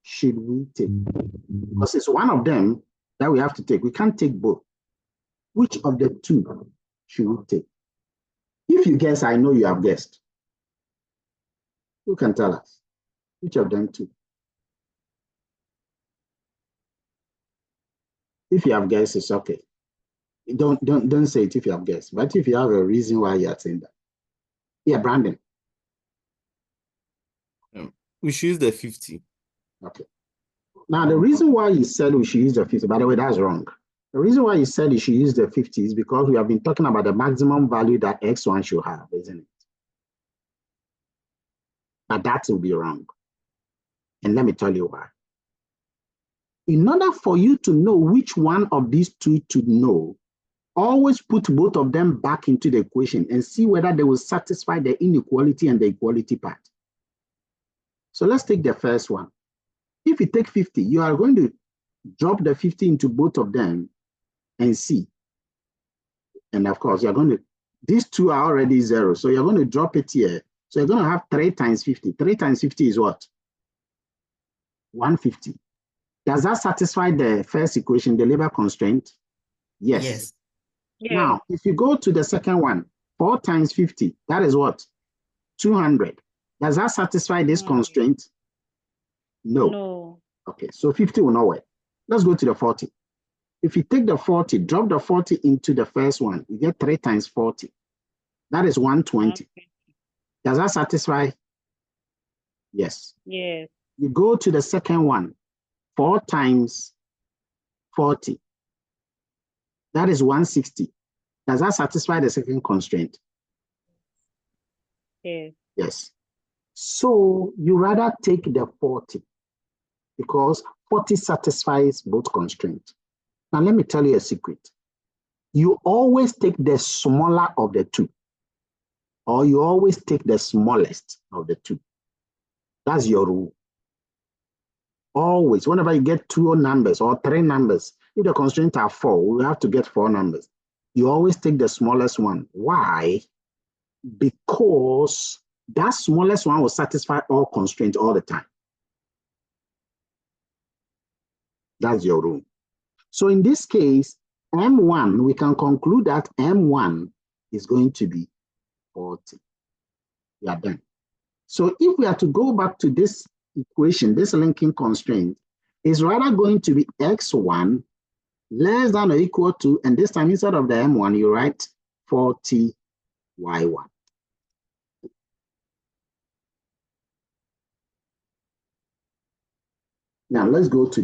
should we take? Because it's one of them that we have to take. We can't take both. Which of the two should we take? If you guess, I know you have guessed. Who can tell us? Which of them two? If you have guessed, it's okay. Don't say it if you have guessed. But if you have a reason why you are saying that. Yeah, Brandon. We should use the 50. Okay. Now, the reason why you said we should use the 50, by the way, that's wrong. The reason why you said you should use the 50 is because we have been talking about the maximum value that X1 should have, isn't it? But that will be wrong. And let me tell you why. In order for you to know which one of these two to know, always put both of them back into the equation and see whether they will satisfy the inequality and the equality part. So let's take the first one. If you take 50, you are going to drop the 50 into both of them and see. And of course, you're going to, these two are already 0. So you're going to drop it here. So you're going to have 3 times 50. 3 times 50 is what? 150. Does that satisfy the first equation, the labor constraint? Yes. Yeah. Now, if you go to the second one, 4 times 50, that is what? 200. Does that satisfy this constraint? No. Okay, so 50 will not work. Let's go to the 40. If you take the 40, drop the 40 into the first one, you get 3 times 40. That is 120. Does that satisfy? Yes. Yes. You go to the second one, 4 times 40. That is 160. Does that satisfy the second constraint? Yes. Yes. So you rather take the 40 because 40 satisfies both constraints. Now let me tell you a secret. You always take the smaller of the two, or you always take the smallest of the two. That's your rule. Always, whenever you get 2 numbers or 3 numbers, if the constraints are 4, we have to get 4 numbers. You always take the smallest one. Why? Because that smallest one will satisfy all constraints all the time. That's your rule. So in this case, M1, we can conclude that M1 is going to be 40. We are done. So if we are to go back to this equation, this linking constraint, is rather going to be X1 less than or equal to, and this time instead of the M1, you write 40Y1. Now let's go to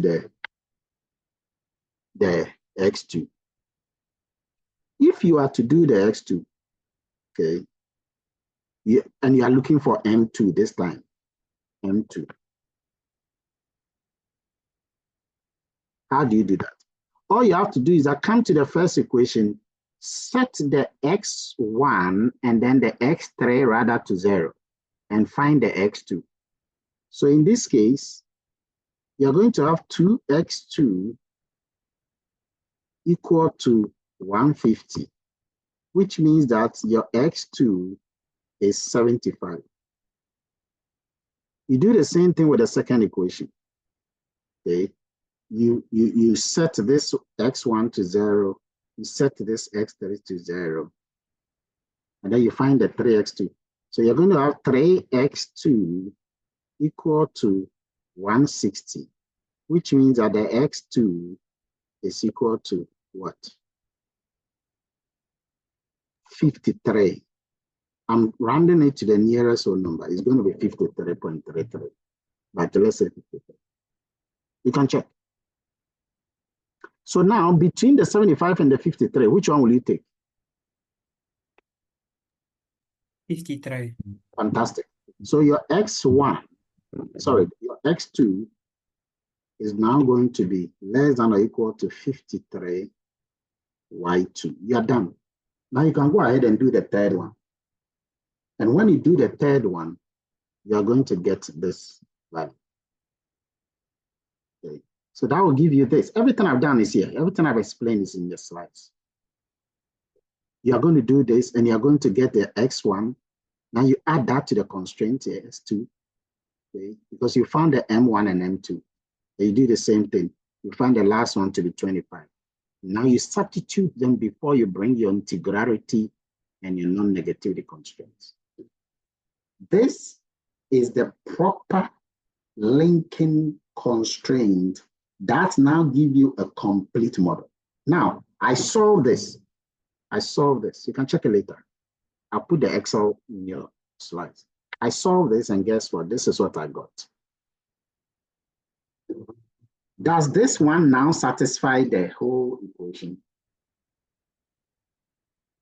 the X2. If you are to do the X2, okay, and you are looking for M2 this time, M2. How do you do that? All you have to do is come to the first equation, set the X1 and then the X3 rather to 0, and find the X2. So in this case, you're going to have 2X2 equal to 150, which means that your X2 is 75. You do the same thing with the second equation. Okay, you set this X1 to 0, you set this X3 to 0, and then you find the 3X2. So you're going to have 3X2 equal to 160, which means that the X2 is equal to what? 53. I'm rounding it to the nearest whole number. It's going to be 53.33, but let's say 53. You can check. So now between the 75 and the 53, which one will you take? 53. Fantastic. So your X1, sorry, your X2 is now going to be less than or equal to 53Y2. You're done. Now you can go ahead and do the third one. And when you do the third one, you are going to get this value. Okay. So that will give you this. Everything I've done is here. Everything I've explained is in the slides. You are going to do this and you're going to get the X1. Now you add that to the constraint S2, okay, because you found the M1 and M2. And you do the same thing. You find the last one to be 25. Now you substitute them before you bring your integrality and your non-negativity constraints. This is the proper linking constraint that now give you a complete model. Now, I solved this. You can check it later. I'll put the Excel in your slides. I solved this, and guess what? This is what I got. Does this one now satisfy the whole equation?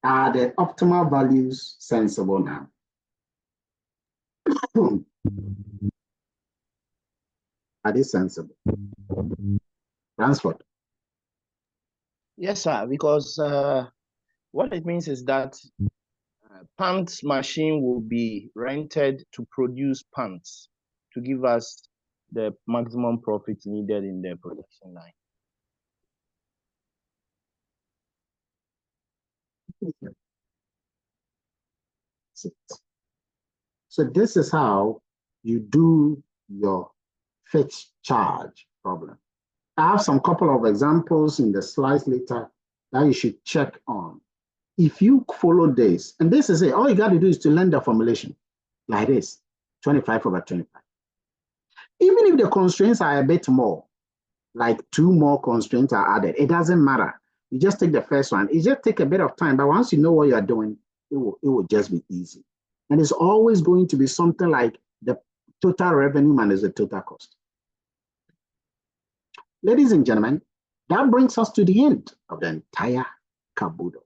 Are the optimal values sensible now? Are they sensible? Ransford. Yes, sir, because what it means is that pants machine will be rented to produce pants to give us the maximum profit needed in the production line. So this is how you do your fixed charge problem. I have some couple of examples in the slides later that you should check on. If you follow this, and this is it, all you got to do is to learn the formulation like this, 25/25. Even if the constraints are a bit more, like 2 more constraints are added, it doesn't matter. You just take the first one. It just takes a bit of time, but once you know what you are doing, it will just be easy. And it's always going to be something like the total revenue minus the total cost. Ladies and gentlemen, that brings us to the end of the entire caboodle.